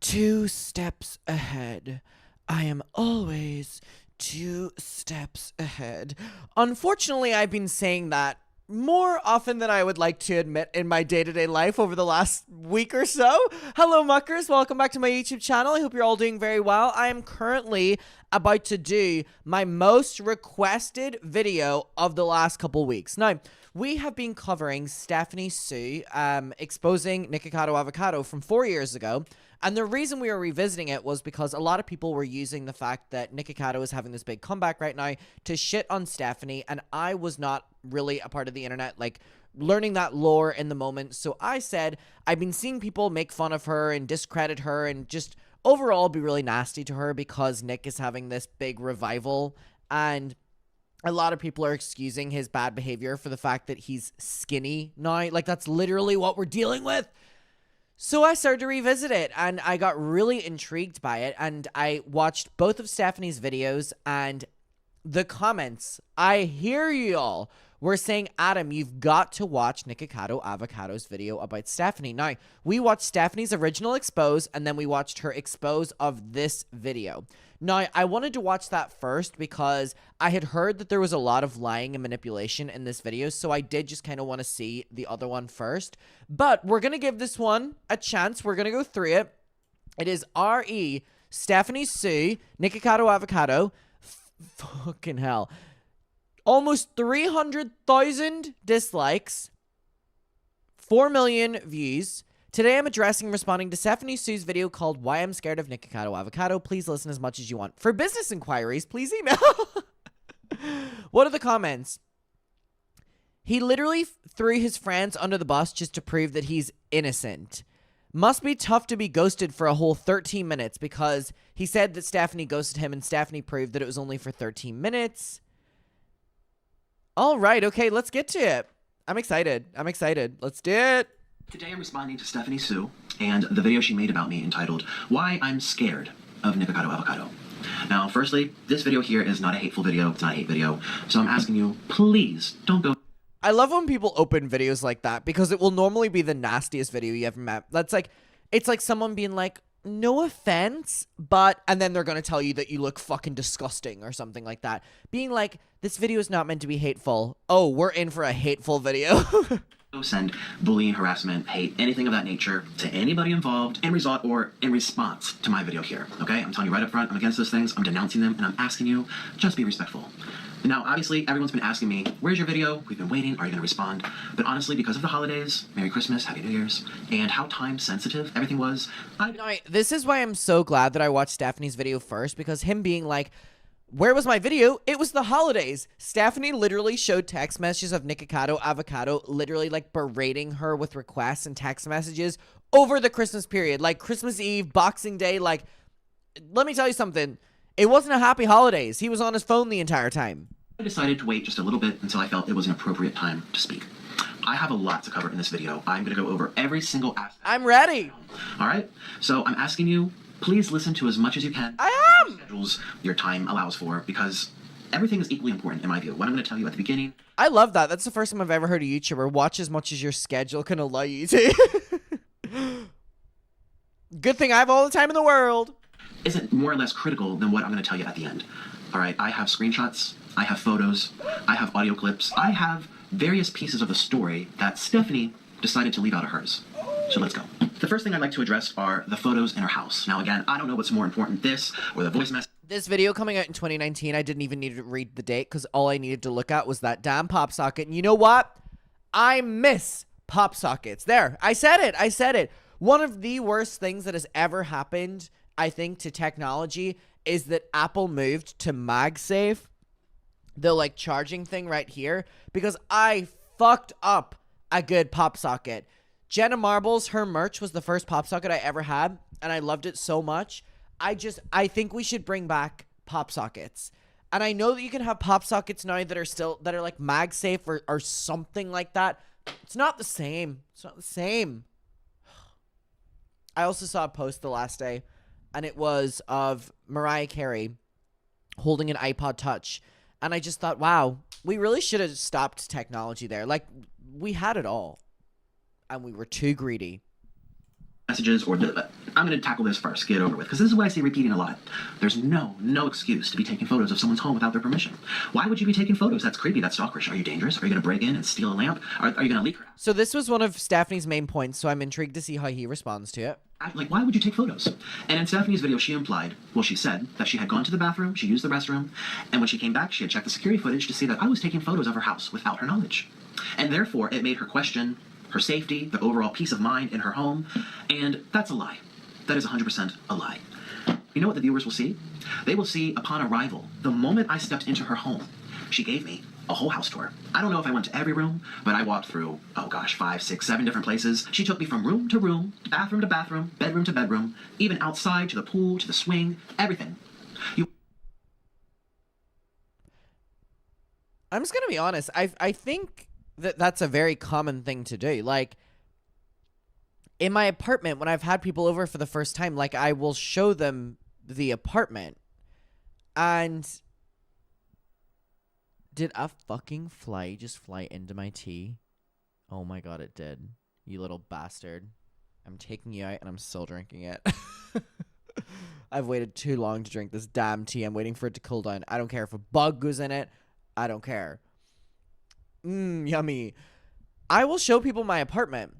2 steps ahead. I am always 2 steps ahead. Unfortunately, I've been saying that more often than I would like to admit in my day-to-day life over the last week or so. Hello, muckers. Welcome back to my YouTube channel. I hope you're all doing very well. I am currently about to do my most requested video of the last couple weeks. Now, we have been covering Stephanie Sue exposing nikocado avocado from 4 years ago. And the reason we were revisiting it was because a lot of people were using the fact that nikocado is having this big comeback right now to shit on Stephanie, and I was not really a part of the internet, like, learning that lore in the moment. So I said, I've been seeing people make fun of her and discredit her and just overall be really nasty to her because Nick is having this big revival, and a lot of people are excusing his bad behavior for the fact that he's skinny now. Like, that's literally what we're dealing with. So I started to revisit it, and I got really intrigued by it, and I watched both of Stephanie's videos, and the comments, I hear y'all, were saying, Adam, you've got to watch Nikocado Avocado's video about Stephanie. Now, we watched Stephanie's original expose, and then we watched her expose of this video. Now, I wanted to watch that first because I had heard that there was a lot of lying and manipulation in this video, so I did just kind of want to see the other one first. But we're going to give this one a chance. We're going to go through it. It is R.E. Stephanie Sue, Nikocado Avocado. Fucking hell. Almost 300,000 dislikes, 4 million views. Today I'm addressing and responding to Stephanie Sue's video called Why I'm Scared of Nikocado Avocado. Please listen as much as you want. For business inquiries, please email. What are the comments? He literally threw his friends under the bus just to prove that he's innocent. Must be tough to be ghosted for a whole 13 minutes because he said that Stephanie ghosted him and Stephanie proved that it was only for 13 minutes. All right, okay, let's get to it. I'm excited. Let's do it. Today I'm responding to Stephanie Sue and the video she made about me entitled, Why I'm Scared of Nikocado Avocado. Now, firstly, this video here is not a hateful video. It's not a hate video. So I'm asking you, please don't go. I love when people open videos like that because it will normally be the nastiest video you ever met. That's like, it's like someone being like, no offense, but, and then they're going to tell you that you look fucking disgusting or something like that. Being like, this video is not meant to be hateful. Oh, we're in for a hateful video. Send bullying, harassment, hate, anything of that nature to anybody involved in result or in response to my video here, okay? I'm telling you right up front, I'm against those things, I'm denouncing them, and I'm asking you, just be respectful. Now, obviously, everyone's been asking me, where's your video? We've been waiting, are you going to respond? But honestly, because of the holidays, Merry Christmas, Happy New Year's, and how time sensitive everything was, This is why I'm so glad that I watched Stephanie's video first, because him being like, where was my video? It was the holidays. Stephanie literally showed text messages of Nikocado Avocado literally like berating her with requests and text messages over the Christmas period. Like Christmas Eve, Boxing Day. Like, let me tell you something. It wasn't a happy holidays. He was on his phone the entire time. I decided to wait just a little bit until I felt it was an appropriate time to speak. I have a lot to cover in this video. I'm going to go over every single aspect. I'm ready. All right? So I'm asking you, please listen to as much as you can. I am! Schedules your time allows for, because everything is equally important in my view. What I'm going to tell you at the beginning. I love that. That's the first time I've ever heard a YouTuber watch as much as your schedule can allow you to. Good thing I have all the time in the world. Isn't more or less critical than what I'm going to tell you at the end. All right, I have screenshots, I have photos, I have audio clips, I have various pieces of the story that Stephanie decided to leave out of hers. So let's go. The first thing I'd like to address are the photos in her house. Now again, I don't know what's more important, this or the voice message. This video coming out in 2019, I didn't even need to read the date because all I needed to look at was that damn pop socket. And you know what? I miss pop sockets. There, I said it. One of the worst things that has ever happened, I think, to technology is that Apple moved to MagSafe, the like charging thing right here, because I fucked up a good pop socket. Jenna Marbles, her merch was the first pop socket I ever had, and I loved it so much. I think we should bring back pop sockets. And I know that you can have pop sockets now that are like MagSafe or something like that. It's not the same. I also saw a post the last day, and it was of Mariah Carey holding an iPod Touch. And I just thought, wow, we really should have stopped technology there. Like, we had it all, and we were too greedy. messages or I'm going to tackle this first, get it over with, because this is what I see repeating a lot. There's no excuse to be taking photos of someone's home without their permission. Why would you be taking photos? That's creepy. That's stalkerish. Are you dangerous? Are you going to break in and steal a lamp? Are you going to leak her? So this was one of Stephanie's main points, so I'm intrigued to see how he responds to it. Like, why would you take photos? And in Stephanie's video, she implied, well, she said that she had gone to the bathroom, she used the restroom, and when she came back, she had checked the security footage to see that I was taking photos of her house without her knowledge. And therefore, it made her question her safety, the overall peace of mind in her home, and that's a lie. That is 100% a lie. You know what the viewers will see? They will see upon arrival, the moment I stepped into her home, she gave me a whole house tour. I don't know if I went to every room, but I walked through, 5, 6, 7 different places. She took me from room to room, bathroom to bathroom, bedroom to bedroom, even outside to the pool, to the swing, everything. I'm just gonna be honest. I think that's a very common thing to do. Like, in my apartment, when I've had people over for the first time, like, I will show them the apartment. And did a fucking fly just fly into my tea? Oh my god, it did. You little bastard. I'm taking you out and I'm still drinking it. I've waited too long to drink this damn tea. I'm waiting for it to cool down. I don't care if a bug goes in it. I don't care. Yummy. I will show people my apartment.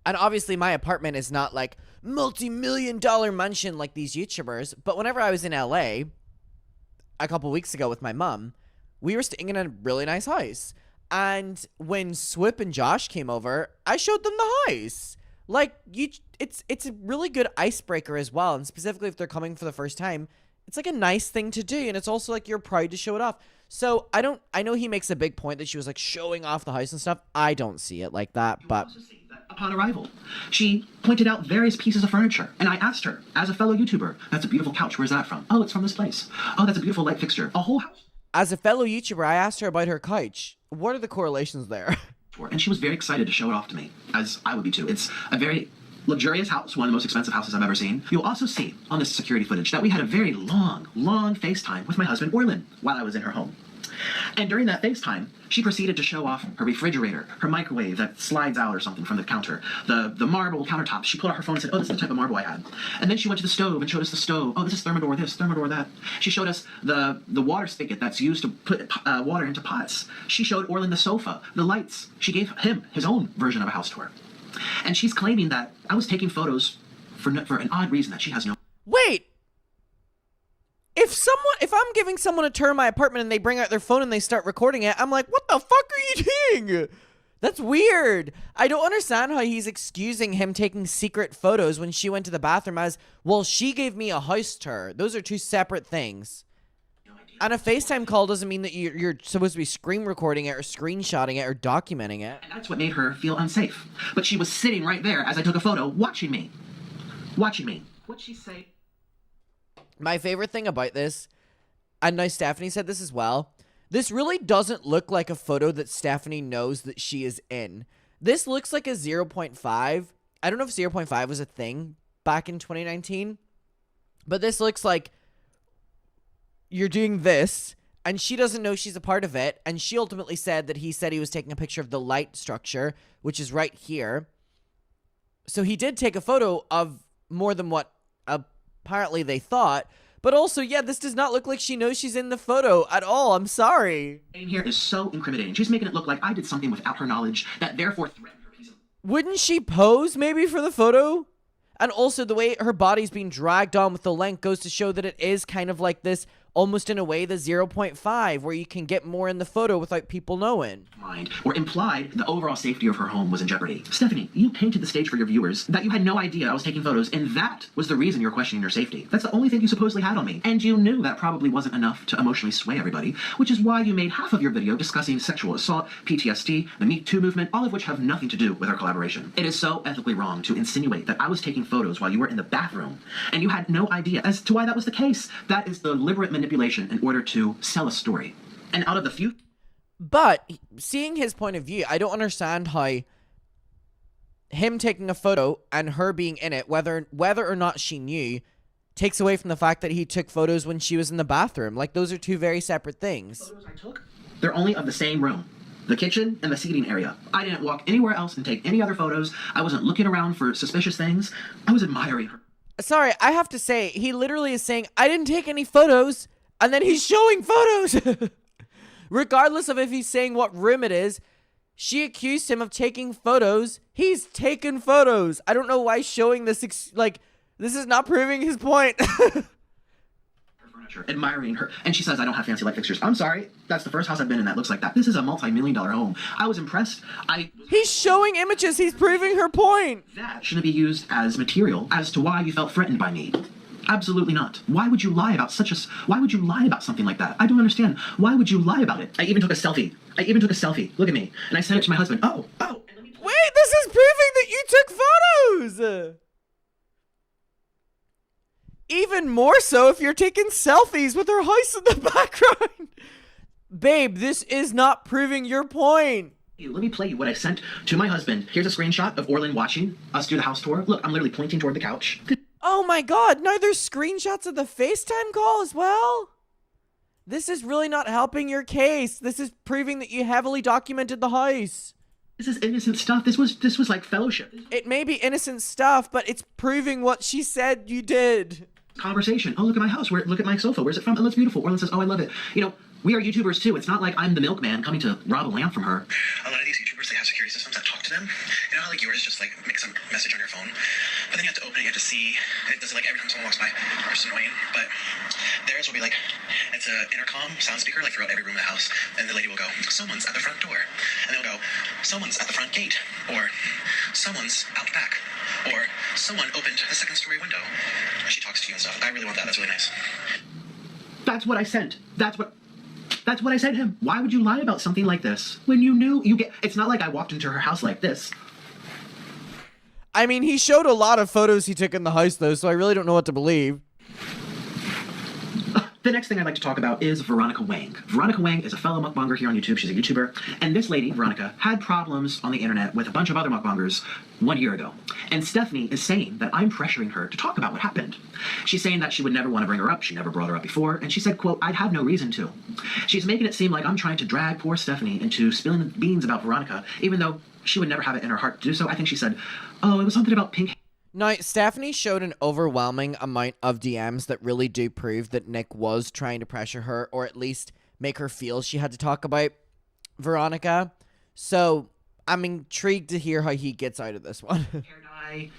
And obviously my apartment is not like multi-million-dollar mansion like these YouTubers. But whenever I was in LA a couple weeks ago with my mom, we were staying in a really nice house. And when Swip and Josh came over, I showed them the house. Like, it's a really good icebreaker as well. And specifically if they're coming for the first time, it's like a nice thing to do. And it's also like you're proud to show it off. So I know he makes a big point that she was like showing off the house and stuff. I don't see it like that, but upon arrival, she pointed out various pieces of furniture, and I asked her, as a fellow YouTuber, that's a beautiful couch, where's that from? Oh, it's from this place. Oh, that's a beautiful light fixture. A whole house. As a fellow YouTuber, I asked her about her couch. What are the correlations there? And she was very excited to show it off to me, as I would be too. It's a very luxurious house, one of the most expensive houses I've ever seen. You'll also see on this security footage that we had a very long FaceTime with my husband, Orlin, while I was in her home. And during that FaceTime, she proceeded to show off her refrigerator, her microwave that slides out or something from the counter, the marble countertops. She pulled out her phone and said, oh, this is the type of marble I had. And then she went to the stove and showed us the stove. Oh, this is Thermador this, Thermador that. She showed us the water spigot that's used to put water into pots. She showed Orlin the sofa, the lights. She gave him his own version of a house tour. And she's claiming that I was taking photos for an odd reason that she has no... Wait! If I'm giving someone a tour of my apartment and they bring out their phone and they start recording it, I'm like, what the fuck are you doing? That's weird. I don't understand how he's excusing him taking secret photos when she went to the bathroom as, well, she gave me a house tour. Those are two separate things. And a FaceTime call doesn't mean that you're supposed to be screen recording it or screenshotting it or documenting it. And that's what made her feel unsafe. But she was sitting right there as I took a photo, watching me. Watching me. What'd she say? My favorite thing about this, and now Stephanie said this as well, this really doesn't look like a photo that Stephanie knows that she is in. This looks like a 0.5. I don't know if 0.5 was a thing back in 2019, but this looks like you're doing this, and she doesn't know she's a part of it, and she ultimately said that he said he was taking a picture of the light structure, which is right here. So he did take a photo of more than what apparently they thought, but also, yeah, this does not look like she knows she's in the photo at all. I'm sorry. Here is so incriminating. She's making it look like I did something without her knowledge that therefore threatened her peace of... Wouldn't she pose maybe for the photo? And also the way her body's being dragged on with the length goes to show that it is kind of like this, almost in a way, the 0.5, where you can get more in the photo without people knowing. Mind, or implied the overall safety of her home was in jeopardy. Stephanie, you painted the stage for your viewers that you had no idea I was taking photos, and that was the reason you're questioning your safety. That's the only thing you supposedly had on me. And you knew that probably wasn't enough to emotionally sway everybody, which is why you made half of your video discussing sexual assault, PTSD, the Me Too movement, all of which have nothing to do with our collaboration. It is so ethically wrong to insinuate that I was taking photos while you were in the bathroom, and you had no idea as to why that was the case. That is deliberate manipulation in order to sell a story. And out of the few... But, seeing his point of view, I don't understand how him taking a photo and her being in it, whether or not she knew, takes away from the fact that he took photos when she was in the bathroom. Like, those are two very separate things. Photos I took, they're only of the same room. the kitchen, and the seating area. I didn't walk anywhere else and take any other photos. I wasn't looking around for suspicious things. I was admiring her. Sorry, I have to say, he literally is saying, I didn't take any photos, and then he's showing photos. Regardless of if he's saying what room it is, she accused him of taking photos. He's taken photos. I don't know why showing this, this is not proving his point. Admiring her, and she says I don't have fancy light fixtures. I'm sorry, that's the first house I've been in that looks like that. This is a multi-million-dollar home. I was impressed. He's showing images. He's proving her point. That shouldn't be used as material as to why you felt threatened by me. Absolutely not. Why would you lie about why would you lie about something like that? I don't understand. Why would you lie about it? I even took a selfie. Look at me. And I sent it to my husband. Oh. Wait, this is proving that you took photos. Even more so if you're taking selfies with her house in the background. Babe, this is not proving your point. Let me play you what I sent to my husband. Here's a screenshot of Orlin watching us do the house tour. Look, I'm literally pointing toward the couch. Oh my god, now there's screenshots of the FaceTime call as well? This is really not helping your case. This is proving that you heavily documented the house. This is innocent stuff. This was like fellowship. It may be innocent stuff, but it's proving what she said you did. Conversation. Oh, look at my house. Look at my sofa. Where's it from? Oh, it's beautiful. Orlin says, oh, I love it. You know, we are YouTubers too. It's not like I'm the milkman coming to rob a lamp from her. A lot of these YouTubers, they have security systems that talk to them. You know how like yours just like makes a message on your phone, but then you have to open it, you have to see. It does it like every time someone walks by. It's annoying. But theirs will be like, it's an intercom sound speaker like throughout every room in the house, and the lady will go, someone's at the front door, and they'll go, someone's at the front gate, or someone's out back, or someone opened the second story window. She talks to you and stuff. I really want that. That's really nice. That's what I sent. That's what I sent him. Why would you lie about something like this when you knew it's not like I walked into her house like this. I mean, he showed a lot of photos he took in the house though, so I really don't know what to believe. The next thing I'd like to talk about is Veronica Wang. Veronica Wang is a fellow mukbanger here on YouTube. She's a YouTuber. And this lady, Veronica, had problems on the internet with a bunch of other mukbangers 1 year ago. And Stephanie is saying that I'm pressuring her to talk about what happened. She's saying that she would never want to bring her up. She never brought her up before. And she said, quote, I'd have no reason to. She's making it seem like I'm trying to drag poor Stephanie into spilling the beans about Veronica, even though she would never have it in her heart to do so. I think she said, oh, it was something about pink. Now, Stephanie showed an overwhelming amount of DMs that really do prove that Nick was trying to pressure her, or at least make her feel she had to talk about Veronica. So, I'm intrigued to hear how he gets out of this one.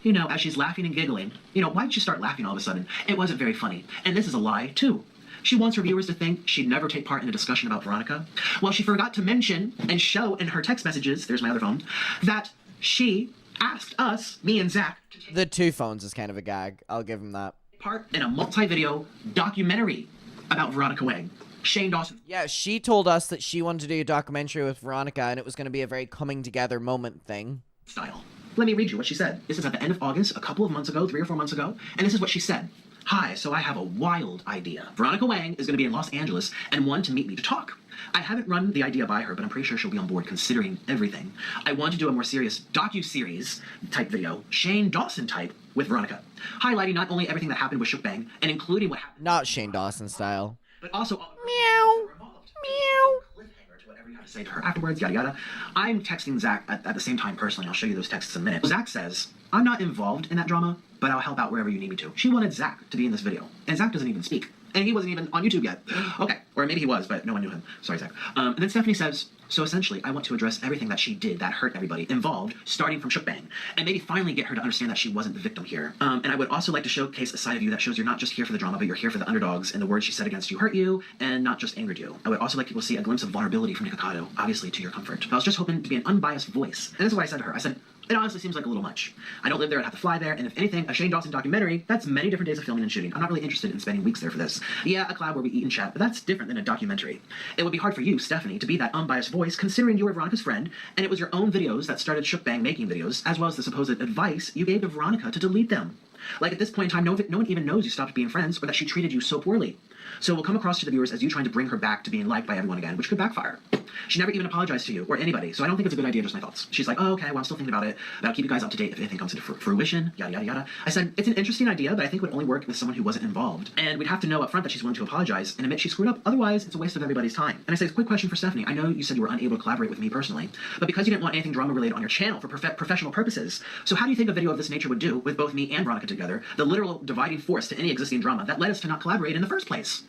You know, as she's laughing and giggling. You know, why did she start laughing all of a sudden? It wasn't very funny. And this is a lie, too. She wants her viewers to think she'd never take part in a discussion about Veronica. Well, she forgot to mention and show in her text messages, there's my other phone, that she asked us, me and Zach, to take The two phones is kind of a gag. I'll give him that. part in a multi-video documentary about Veronica Wang. Shane Dawson. Yeah, she told us that she wanted to do a documentary with Veronica, and it was going to be a very coming together moment thing. Style. Let me read you what she said. This is at the end of August, a couple of months ago, 3 or 4 months ago, and this is what she said. Hi, so I have a wild idea. Veronica Wang is going to be in Los Angeles and wanted to meet me to talk. I haven't run the idea by her, but I'm pretty sure she'll be on board considering everything. I want to do a more serious docu-series type video, Shane Dawson type, with Veronica, highlighting not only everything that happened with Mukbang and including what happened, Not Shane Dawson style. but also Meow. Meow. cliffhanger to whatever you have to say to her afterwards, yada yada. I'm texting Zach at the same time personally. I'll show you those texts in a minute. Zach says, I'm not involved in that drama, but I'll help out wherever you need me to. She wanted Zach to be in this video, and Zach doesn't even speak. And he wasn't even on YouTube yet. Okay, or maybe he was, but no one knew him. Sorry, Zach. And then Stephanie says, so essentially, I want to address everything that she did that hurt everybody involved, starting from Mukbang, and maybe finally get her to understand that she wasn't the victim here. And I would also like to showcase a side of you that shows you're not just here for the drama, but you're here for the underdogs, and the words she said against you hurt you, and not just angered you. I would also like people to see a glimpse of vulnerability from nikocado, obviously to your comfort. I was just hoping to be an unbiased voice. And this is what I said to her. I said, it honestly seems like a little much. I don't live there, I'd have to fly there, and if anything, a Shane Dawson documentary, that's many different days of filming and shooting. I'm not really interested in spending weeks there for this. Yeah, a cloud where we eat and chat, but that's different than a documentary. It would be hard for you, Stephanie, to be that unbiased voice, considering you were Veronica's friend, and it was your own videos that started Mukbang making videos, as well as the supposed advice you gave to Veronica to delete them. Like, at this point in time, no one even knows you stopped being friends, or that she treated you so poorly. So it will come across to the viewers as you trying to bring her back to being liked by everyone again, which could backfire. She never even apologized to you or anybody, so I don't think it's a good idea, just my thoughts. She's like, oh, okay, well, I'm still thinking about it, but I'll keep you guys up to date if anything comes into fruition, yada, yada, yada. I said, it's an interesting idea, but I think it would only work with someone who wasn't involved. And we'd have to know up front that she's willing to apologize and admit she screwed up, otherwise it's a waste of everybody's time. And I said, quick question for Stephanie. I know you said you were unable to collaborate with me personally, but because you didn't want anything drama related on your channel for professional purposes, so how do you think a video of this nature would do with both me and Veronica together, the literal dividing force to any existing drama that led us to not collaborate in the first place?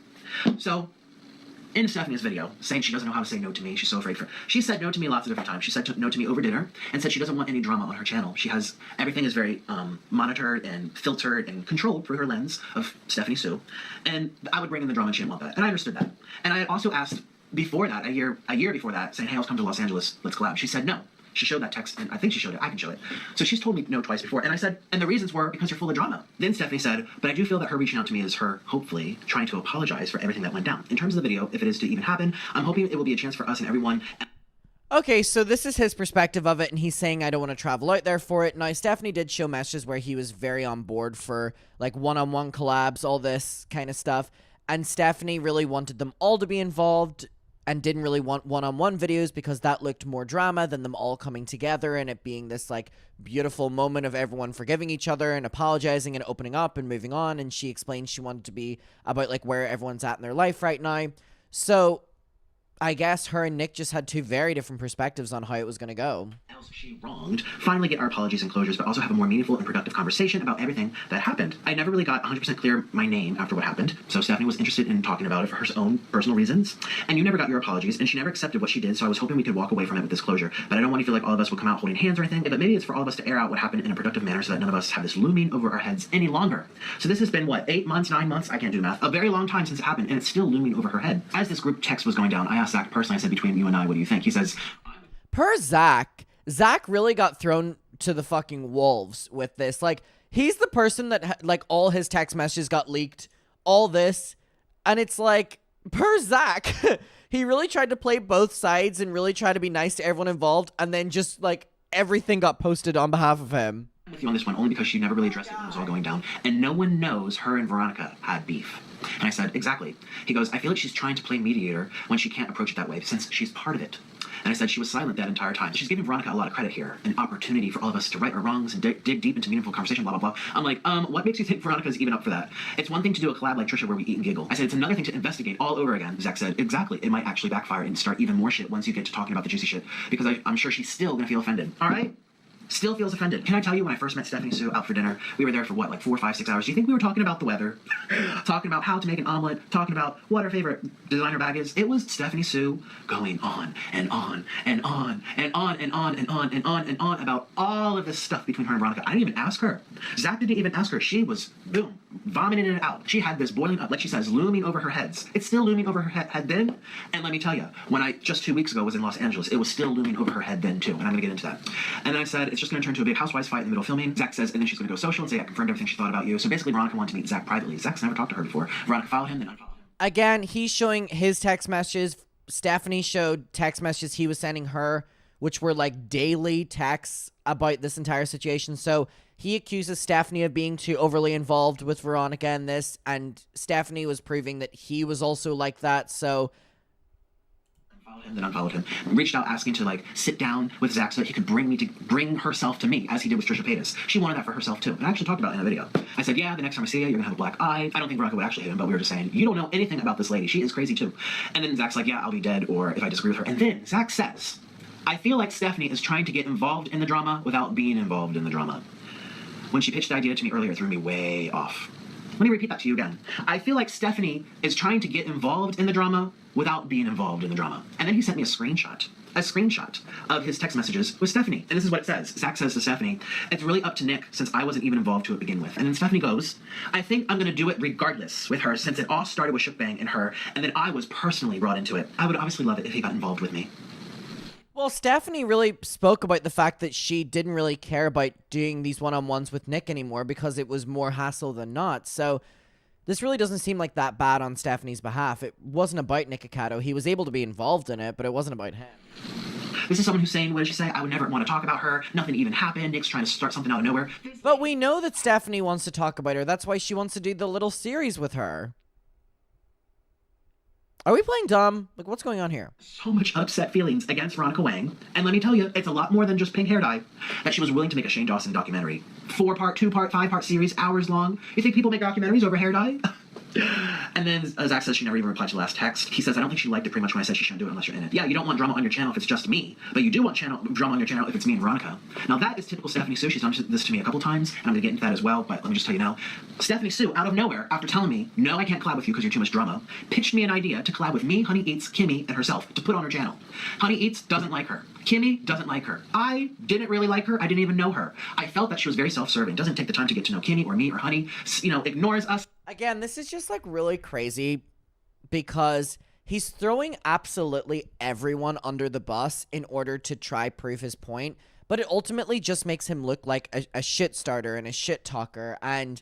So, in Stephanie's video, saying she doesn't know how to say no to me, she's so afraid for... She said no to me lots of different times. She said no to me over dinner, and said she doesn't want any drama on her channel. She has... Everything is very monitored and filtered and controlled through her lens of Stephanie Sue, and I would bring in the drama and she didn't want that. And I understood that. And I had also asked before that, a year before that, saying, hey, I'll come to Los Angeles, let's collab. She said no. She showed that text, and I think she showed it. I can show it. So she's told me no twice before. And I said, and the reasons were because you're full of drama. Then Stephanie said, but I do feel that her reaching out to me is her, hopefully, trying to apologize for everything that went down. In terms of the video, if it is to even happen, I'm hoping it will be a chance for us and everyone... Okay, so this is his perspective of it, and he's saying, I don't want to travel out there for it. Now, Stephanie did show messages where he was very on board for, like, one-on-one collabs, all this kind of stuff. And Stephanie really wanted them all to be involved and didn't really want one-on-one videos because that looked more drama than them all coming together and it being this, like, beautiful moment of everyone forgiving each other and apologizing and opening up and moving on. And she explained she wanted to be about, like, where everyone's at in their life right now. So I guess her and Nick just had two very different perspectives on how it was going to go. Else she wronged, finally get our apologies and closures, but also have a more meaningful and productive conversation about everything that happened. I never really got 100% clear my name after what happened, so Stephanie was interested in talking about it for her own personal reasons, and you never got your apologies, and she never accepted what she did, so I was hoping we could walk away from it with this closure. But I don't want to feel like all of us will come out holding hands or anything, but maybe it's for all of us to air out what happened in a productive manner so that none of us have this looming over our heads any longer. So this has been, what, 8 months, 9 months? I can't do math. A very long time since it happened, and it's still looming over her head. As this group text was going down, I asked Zach personally, I said, between you and I, what do you think? He says... Per Zach really got thrown to the fucking wolves with this. Like, he's the person that, like, all his text messages got leaked, all this, and it's like, per Zach, he really tried to play both sides and really try to be nice to everyone involved, and then just, like, everything got posted on behalf of him. With you on this one only because she never really addressed it when it was all going down, and no one knows her and Veronica had beef. And I said, exactly. He goes, I feel like she's trying to play mediator when she can't approach it that way since she's part of it. And I said she was silent that entire time. She's giving Veronica a lot of credit here, an opportunity for all of us to right our wrongs and dig deep into meaningful conversation, blah, blah, blah. I'm like, what makes you think Veronica's even up for that? It's one thing to do a collab like Trisha where we eat and giggle. I said, it's another thing to investigate all over again. Zach said, exactly. It might actually backfire and start even more shit once you get to talking about the juicy shit, because I'm sure she's still gonna feel offended. All right? Still feels offended. Can I tell you, when I first met Stephanie Sue out for dinner, we were there for what, like 4, 5, 6 hours? Do you think we were talking about the weather? Talking about how to make an omelet? Talking about what her favorite designer bag is? It was Stephanie Sue going on and on and on and on and on and on and on and on about all of this stuff between her and Veronica. I didn't even ask her. Zach didn't even ask her. She was, boom, vomiting it out. She had this boiling up, like she says, looming over her heads. It's still looming over her head then. And let me tell you, when I just 2 weeks ago was in Los Angeles, it was still looming over her head then too. And I'm gonna get into that. And then I said, it's just going to turn to a big housewives fight in the middle of filming. Zach says, and then she's going to go social and say, I confirmed everything she thought about you. So basically, Veronica wanted to meet Zach privately. Zach's never talked to her before. Veronica followed him, then unfollowed him. Again, he's showing his text messages. Stephanie showed text messages he was sending her, which were like daily texts about this entire situation. So he accuses Stephanie of being too overly involved with Veronica in this, and Stephanie was proving that he was also like that. So followed him, then unfollowed him. Reached out asking to like sit down with Zach so that he could bring herself to me, as he did with Trisha Paytas. She wanted that for herself too. And I actually talked about it in a video. I said, yeah, the next time I see you, you're gonna have a black eye. I don't think Veronica would actually hit him, but we were just saying, you don't know anything about this lady. She is crazy too. And then Zach's like, yeah, I'll be dead, or if I disagree with her. And then Zach says, I feel like Stephanie is trying to get involved in the drama without being involved in the drama. When she pitched the idea to me earlier, it threw me way off. Let me repeat that to you again. I feel like Stephanie is trying to get involved in the drama without being involved in the drama. And then he sent me a screenshot of his text messages with Stephanie. And this is what it says. Zach says to Stephanie, it's really up to Nick since I wasn't even involved to begin with. And then Stephanie goes, I think I'm going to do it regardless with her since it all started with Mukbang and her, and then I was personally brought into it. I would obviously love it if he got involved with me. well, Stephanie really spoke about the fact that she didn't really care about doing these one-on-ones with Nick anymore because it was more hassle than not. So this really doesn't seem like that bad on Stephanie's behalf. It wasn't about nikocado. He was able to be involved in it, but it wasn't about him. This is someone who's saying, what did she say? I would never want to talk about her. Nothing even happened. Nick's trying to start something out of nowhere. But we know that Stephanie wants to talk about her. That's why she wants to do the little series with her. Are we playing dumb? Like, what's going on here? So much upset feelings against Veronica Wang. And let me tell you, it's a lot more than just pink hair dye. That she was willing to make a Shane Dawson documentary. 4-part, 2-part, 5-part series, hours long. You think people make documentaries over hair dye? And then Zach says she never even replied to the last text. He says, I don't think she liked it pretty much when I said she shouldn't do it unless you're in it. Yeah, you don't want drama on your channel if it's just me, but you do want drama on your channel if it's me and Veronica. Now that is typical Stephanie Sue. She's done this to me a couple times, and I'm gonna get into that as well, but let me just tell you now. Stephanie Sue, out of nowhere, after telling me, no, I can't collab with you because you're too much drama, pitched me an idea to collab with me, Honey Eats, Kimmy, and herself to put on her channel. Honey Eats doesn't like her. Kimmy doesn't like her. I didn't really like her. I didn't even know her. I felt that she was very self-serving, doesn't take the time to get to know Kimmy or me or Honey, ignores us. Again, this is just like really crazy because he's throwing absolutely everyone under the bus in order to try prove his point, but it ultimately just makes him look like a shit starter and a shit talker, and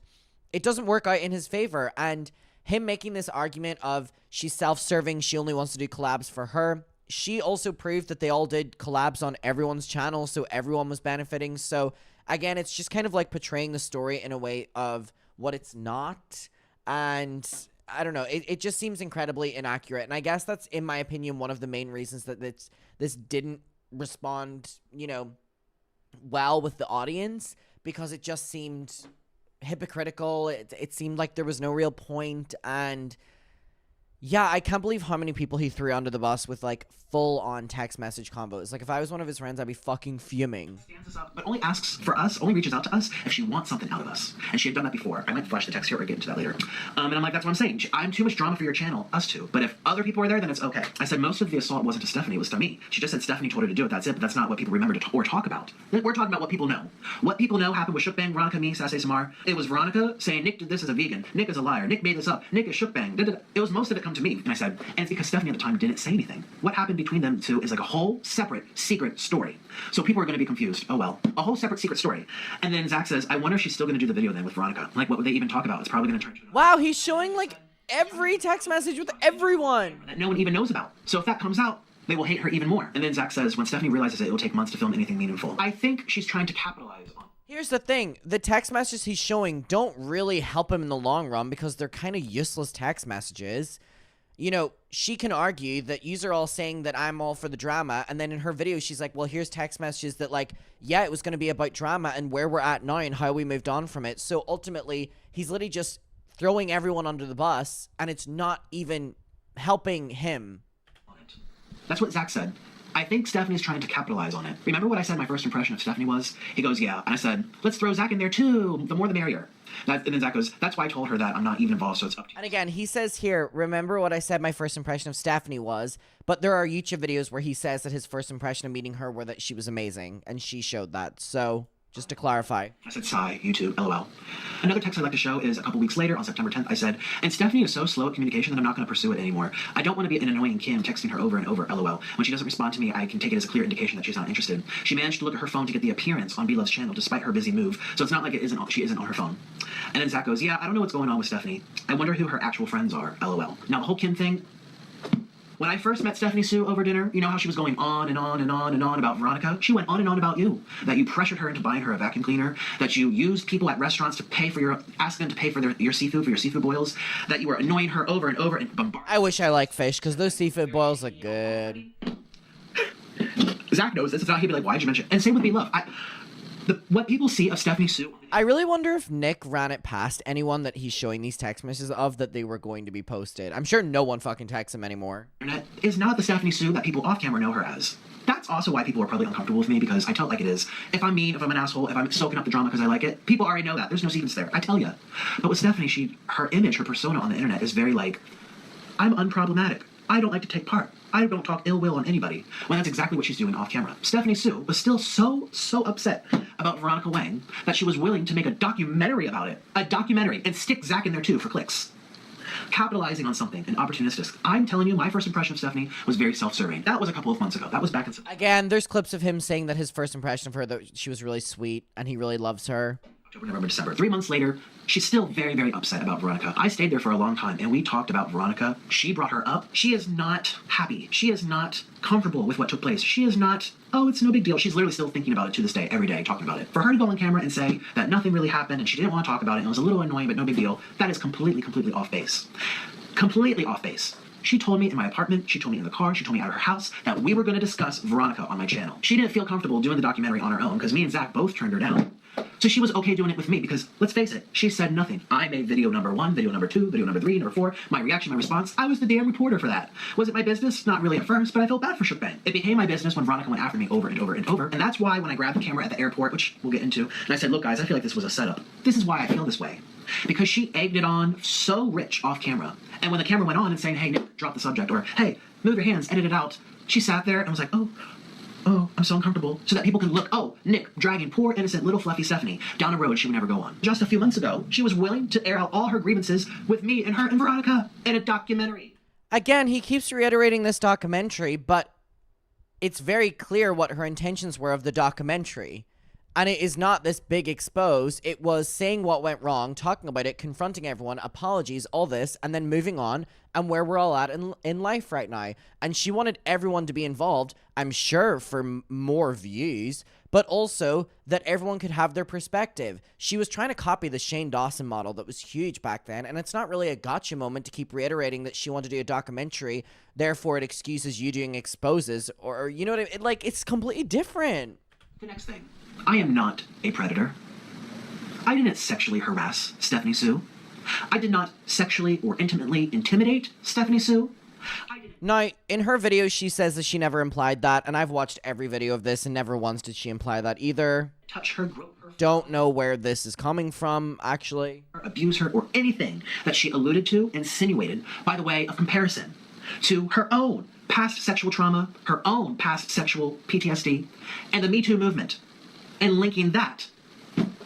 it doesn't work out in his favor. And him making this argument of she's self-serving, she only wants to do collabs for her. She also proved that they all did collabs on everyone's channel, so everyone was benefiting. So again, it's just kind of like portraying the story in a way of what it's not. And I don't know, it just seems incredibly inaccurate. And I guess that's, in my opinion, one of the main reasons that this didn't respond, well with the audience, because it just seemed hypocritical. It seemed like there was no real point. And yeah, I can't believe how many people he threw under the bus with like full-on text message combos. Like, if I was one of his friends, I'd be fucking fuming. Stands us up, but only asks for us, only reaches out to us if she wants something out of us. And she had done that before. I might flash the text here or get into that later. And I'm like, that's what I'm saying. I'm too much drama for your channel, us two. But if other people are there, then it's okay. I said most of the assault wasn't to Stephanie, it was to me. She just said Stephanie told her to do it, that's it. But that's not what people remember or talk about. We're talking about what people know. What people know happened with Shookbang, Veronica, me, Sassy Samar. It was Veronica saying Nick did this as a vegan. Nick is a liar. Nick made this up. Nick is Shookbang. It was most of it come to me. And I said, and it's because Stephanie at the time didn't say anything. What happened between them two is like a whole separate secret story. So people are going to be confused. Oh well, a whole separate secret story. And then Zach says, I wonder if she's still going to do the video then with Veronica. Like, what would they even talk about? It's probably going to turn to Wow, he's showing like every text message with everyone that no one even knows about. So if that comes out, they will hate her even more. And then Zach says, when Stephanie realizes it will take months to film anything meaningful. I think she's trying to capitalize on. Here's the thing. The text messages he's showing don't really help him in the long run because they're kind of useless text messages. She can argue that you're all saying that I'm all for the drama, and then in her video, she's like, well, here's text messages that, like, yeah, it was going to be about drama and where we're at now and how we moved on from it. So ultimately, he's literally just throwing everyone under the bus, and it's not even helping him. That's what Zach said. I think Stephanie's trying to capitalize on it. Remember what I said my first impression of Stephanie was? He goes, yeah. And I said, let's throw Zach in there too. The more the merrier. And then Zach goes, that's why I told her that I'm not even involved, so it's up to you. And again, he says here, remember what I said my first impression of Stephanie was, but there are YouTube videos where he says that his first impression of meeting her were that she was amazing, and she showed that. So, just to clarify. I said, sigh, YouTube, LOL. Another text I'd like to show is a couple weeks later, on September 10th, I said, and Stephanie is so slow at communication that I'm not going to pursue it anymore. I don't want to be an annoying Kim texting her over and over, LOL. When she doesn't respond to me, I can take it as a clear indication that she's not interested. She managed to look at her phone to get the appearance on B-Love's channel despite her busy move, so it's not like she isn't on her phone. And then Zach goes, yeah, I don't know what's going on with Stephanie. I wonder who her actual friends are, LOL. Now, the whole Kim thing, when I first met Stephanie Sue over dinner, you know how she was going on and on and on and on about Veronica? She went on and on about you. That you pressured her into buying her a vacuum cleaner. That you used people at restaurants to pay for ask them to pay for your seafood, for your seafood boils. That you were annoying her over and over and bombarding. I wish I liked fish, because those seafood boils look good. Zach knows this. It's not, he'd be like, why'd you mention it? And same with B-Love. What people see of Stephanie Sue. I really wonder if Nick ran it past anyone that he's showing these text messages of that they were going to be posted. I'm sure no one fucking texts him anymore. Internet is not the Stephanie Sue that people off camera know her as. That's also why people are probably uncomfortable with me, because I tell it like it is. If I'm mean, if I'm an asshole, if I'm soaking up the drama because I like it, people already know that. There's no secrets there. I tell you. But with Stephanie, her image, her persona on the internet is very like, I'm unproblematic. I don't like to take part. I don't talk ill will on anybody. When that's exactly what she's doing off camera. Stephanie Sue was still so upset about Veronica Wang that she was willing to make a documentary about it. A documentary. And stick Zach in there too for clicks. Capitalizing on something and opportunistic. I'm telling you, my first impression of Stephanie was very self-serving. That was a couple of months ago. That was back in September. Again, there's clips of him saying that his first impression of her, that she was really sweet and he really loves her. October, November, December. 3 months later, she's still very, very upset about Veronica. I stayed there for a long time, and we talked about Veronica. She brought her up. She is not happy. She is not comfortable with what took place. She is not, oh, it's no big deal. She's literally still thinking about it to this day, every day, talking about it. For her to go on camera and say that nothing really happened, and she didn't want to talk about it, and it was a little annoying, but no big deal, that is completely off base. Completely off base. She told me in my apartment, she told me in the car, she told me out of her house that we were going to discuss Veronica on my channel. She didn't feel comfortable doing the documentary on her own because me and Zach both turned her down. So she was okay doing it with me because, let's face it, she said nothing. I made video number 1, video number 2, video number 3, number 4, my reaction, my response. I was the damn reporter for that. Was it my business? Not really at first, but I felt bad for Mukbang. It became my business when Veronica went after me over and over and over. And that's why when I grabbed the camera at the airport, which we'll get into, and I said, look guys, I feel like this was a setup. This is why I feel this way. Because she egged it on so rich off camera. And when the camera went on and saying, hey, Nick, drop the subject, or hey, move your hands, edit it out, she sat there and was like, oh, I'm so uncomfortable. So that people can look, oh, Nick dragging poor, innocent, little fluffy Stephanie down a road she would never go on. Just a few months ago, she was willing to air out all her grievances with me and her and Veronica in a documentary. Again, he keeps reiterating this documentary, but it's very clear what her intentions were of the documentary. And it is not this big expose. It was saying what went wrong, talking about it, confronting everyone, apologies, all this, and then moving on and where we're all at in life right now. And she wanted everyone to be involved, I'm sure, for more views, but also that everyone could have their perspective. She was trying to copy the Shane Dawson model that was huge back then, and it's not really a gotcha moment to keep reiterating that she wanted to do a documentary, therefore it excuses you doing exposes, or you know what I mean? Like, it's completely different. The next thing. I am not a predator. I didn't sexually harass Stephanie Sue. I did not sexually or intimately intimidate Stephanie Sue. Now, in her video, she says that she never implied that, and I've watched every video of this, and never once did she imply that either. Touch her, grope her. Don't know where this is coming from, actually. Abuse her, or anything that she alluded to, insinuated, by the way of comparison to her own past sexual trauma, her own past sexual PTSD, and the Me Too movement, and linking that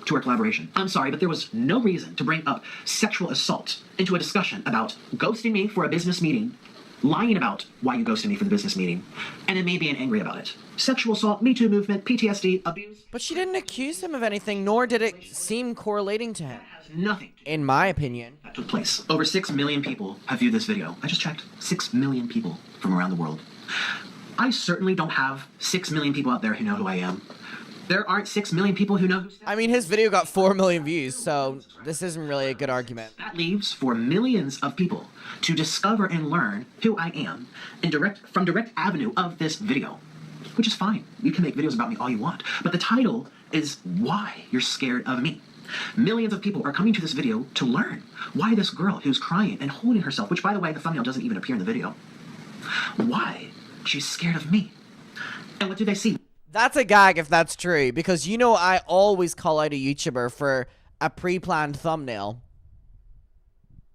to her collaboration. I'm sorry, but there was no reason to bring up sexual assault into a discussion about ghosting me for a business meeting, lying about why you ghosted me for the business meeting, and then me being angry about it. Sexual assault, Me Too movement, PTSD, abuse. But she didn't accuse him of anything, nor did it seem correlating to him. That has nothing to do in my opinion. that took place. Over 6 million people have viewed this video. I just checked. 6 million people from around the world. I certainly don't have 6 million people out there who know who I am. There aren't 6 million people who know who Stephanie. I mean, his video got 4 million views, so this isn't really a good argument. That leaves for millions of people to discover and learn who I am in direct avenue of this video, which is fine. You can make videos about me all you want, but the title is why you're scared of me. Millions of people are coming to this video to learn why this girl who's crying and holding herself, which by the way, the thumbnail doesn't even appear in the video, why she's scared of me. And what do they see? That's a gag if that's true, because you know I always call out a YouTuber for a pre-planned thumbnail.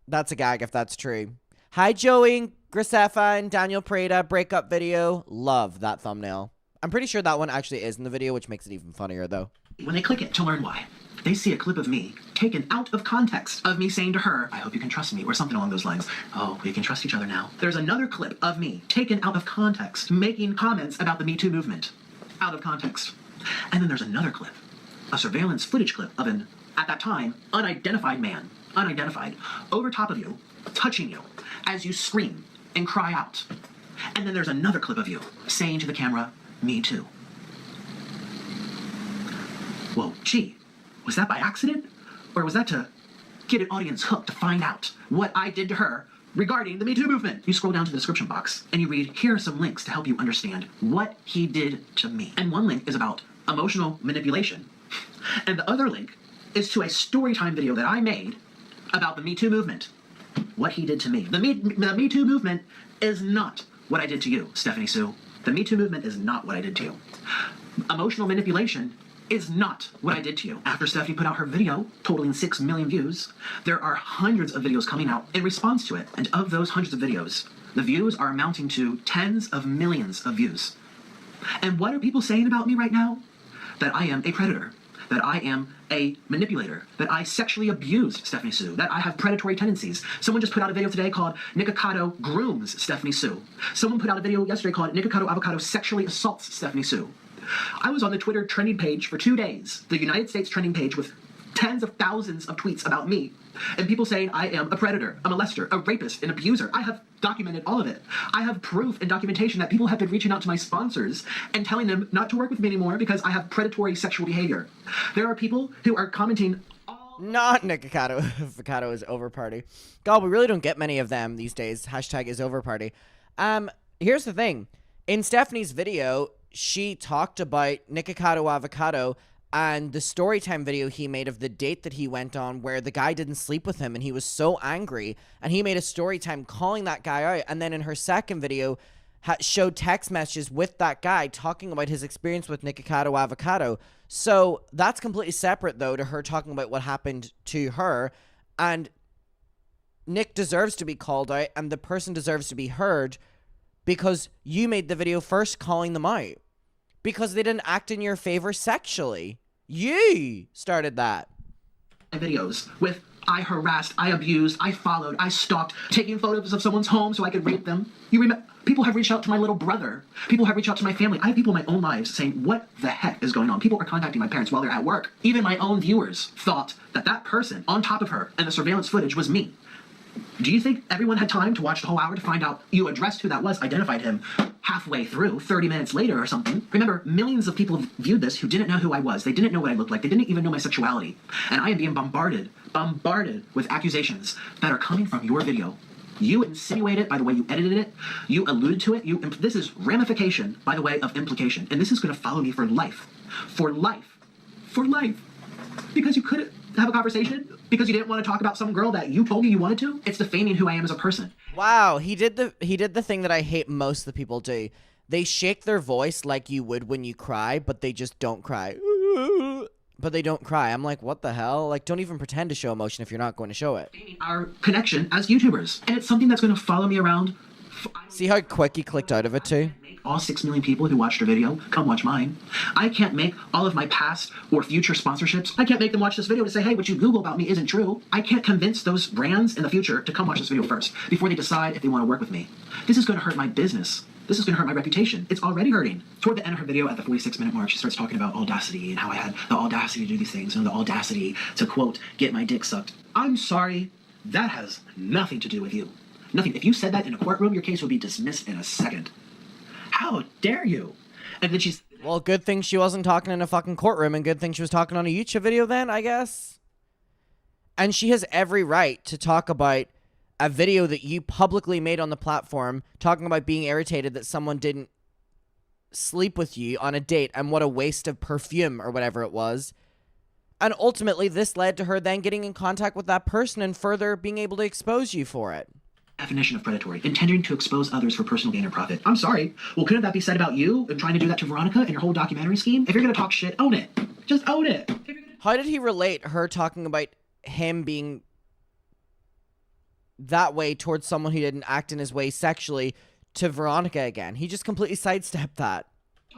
That's a gag if that's true. Hi Joey, Grisefa, and Daniel Prada breakup video. Love that thumbnail. I'm pretty sure that one actually is in the video, which makes it even funnier though. When they click it to learn why, they see a clip of me taken out of context of me saying to her, I hope you can trust me, or something along those lines. Oh, we can trust each other now. There's another clip of me taken out of context making comments about the Me Too movement. Out of context. And then there's another clip, a surveillance footage clip of an, at that time, unidentified man, over top of you, touching you as you scream and cry out. And then there's another clip of you saying to the camera, me too. Whoa, gee, was that by accident? Or was that to get an audience hooked to find out what I did to her regarding the Me Too movement? You scroll down to the description box and you read, here are some links to help you understand what he did to me. And one link is about emotional manipulation. And the other link is to a storytime video that I made about the Me Too movement. What he did to me. The Me Too movement is not what I did to you, Stephanie Sue. The Me Too movement is not what I did to you. Emotional manipulation is not what I did to you. After Stephanie put out her video, totaling 6 million views, there are hundreds of videos coming out in response to it. And of those hundreds of videos, the views are amounting to tens of millions of views. And what are people saying about me right now? That I am a predator, that I am a manipulator, that I sexually abused Stephanie Sue, that I have predatory tendencies. Someone just put out a video today called Nikocado grooms Stephanie Sue. Someone put out a video yesterday called Nikocado Avocado sexually assaults Stephanie Sue. I was on the Twitter trending page for 2 days, the United States trending page with tens of thousands of tweets about me, and people saying I am a predator, a molester, a rapist, an abuser. I have documented all of it. I have proof and documentation that people have been reaching out to my sponsors and telling them not to work with me anymore because I have predatory sexual behavior. There are people who are commenting all Not nikocado. Avocado is over party. God, we really don't get many of them these days. Hashtag is over party. Here's the thing. In Stephanie's video, she talked about nikocado avocado and the storytime video he made of the date that he went on where the guy didn't sleep with him and he was so angry, and he made a storytime calling that guy out. And then in her second video, showed text messages with that guy talking about his experience with nikocado avocado. So that's completely separate, though, to her talking about what happened to her. And Nick deserves to be called out, and the person deserves to be heard, because you made the video first calling them out because they didn't act in your favor sexually. You started that. Videos with I harassed, I abused, I followed, I stalked, taking photos of someone's home so I could rape them. You remember? People have reached out to my little brother. People have reached out to my family. I have people in my own lives saying, what the heck is going on? People are contacting my parents while they're at work. Even my own viewers thought that that person on top of her and the surveillance footage was me. Do you think everyone had time to watch the whole hour to find out? You addressed who that was, identified him halfway through, 30 minutes later or something. Remember, millions of people have viewed this who didn't know who I was. They didn't know what I looked like. They didn't even know my sexuality. And I am being bombarded with accusations that are coming from your video. You insinuate it by the way you edited it. You alluded to it. This is ramification by the way of implication. And this is going to follow me for life. For life. For life. Because you couldn't have a conversation? Because you didn't want to talk about some girl that you told me you wanted to? It's defaming who I am as a person. Wow, he did the thing that I hate most the people do. They shake their voice like you would when you cry, but they just don't cry. But they don't cry. I'm like, what the hell? Like, don't even pretend to show emotion if you're not going to show it. Our connection as YouTubers. And it's something that's going to follow me around. See how quick he clicked out of it too? All 6 million people who watched our video come watch mine. I can't make all of my past or future sponsorships. I can't make them watch this video to say, hey, what you Google about me isn't true. I can't convince those brands in the future to come watch this video first before they decide if they want to work with me. This is going to hurt my business. This is going to hurt my reputation. It's already hurting. Toward the end of her video, at the 46-minute mark, she starts talking about audacity and how I had the audacity to do these things and the audacity to, quote, get my dick sucked. I'm sorry. That has nothing to do with you. Nothing. If you said that in a courtroom, your case would be dismissed in a second. How dare you? And then she's... Well, good thing she wasn't talking in a fucking courtroom, and good thing she was talking on a YouTube video then, I guess. And she has every right to talk about a video that you publicly made on the platform, talking about being irritated that someone didn't sleep with you on a date and what a waste of perfume or whatever it was. And ultimately, this led to her then getting in contact with that person and further being able to expose you for it. Definition of predatory, intending to expose others for personal gain or profit. I'm sorry. Well, couldn't that be said about you and trying to do that to Veronica in your whole documentary scheme? If you're going to talk shit, own it. Just own it. How did he relate her talking about him being that way towards someone who didn't act in his way sexually to Veronica again? He just completely sidestepped that.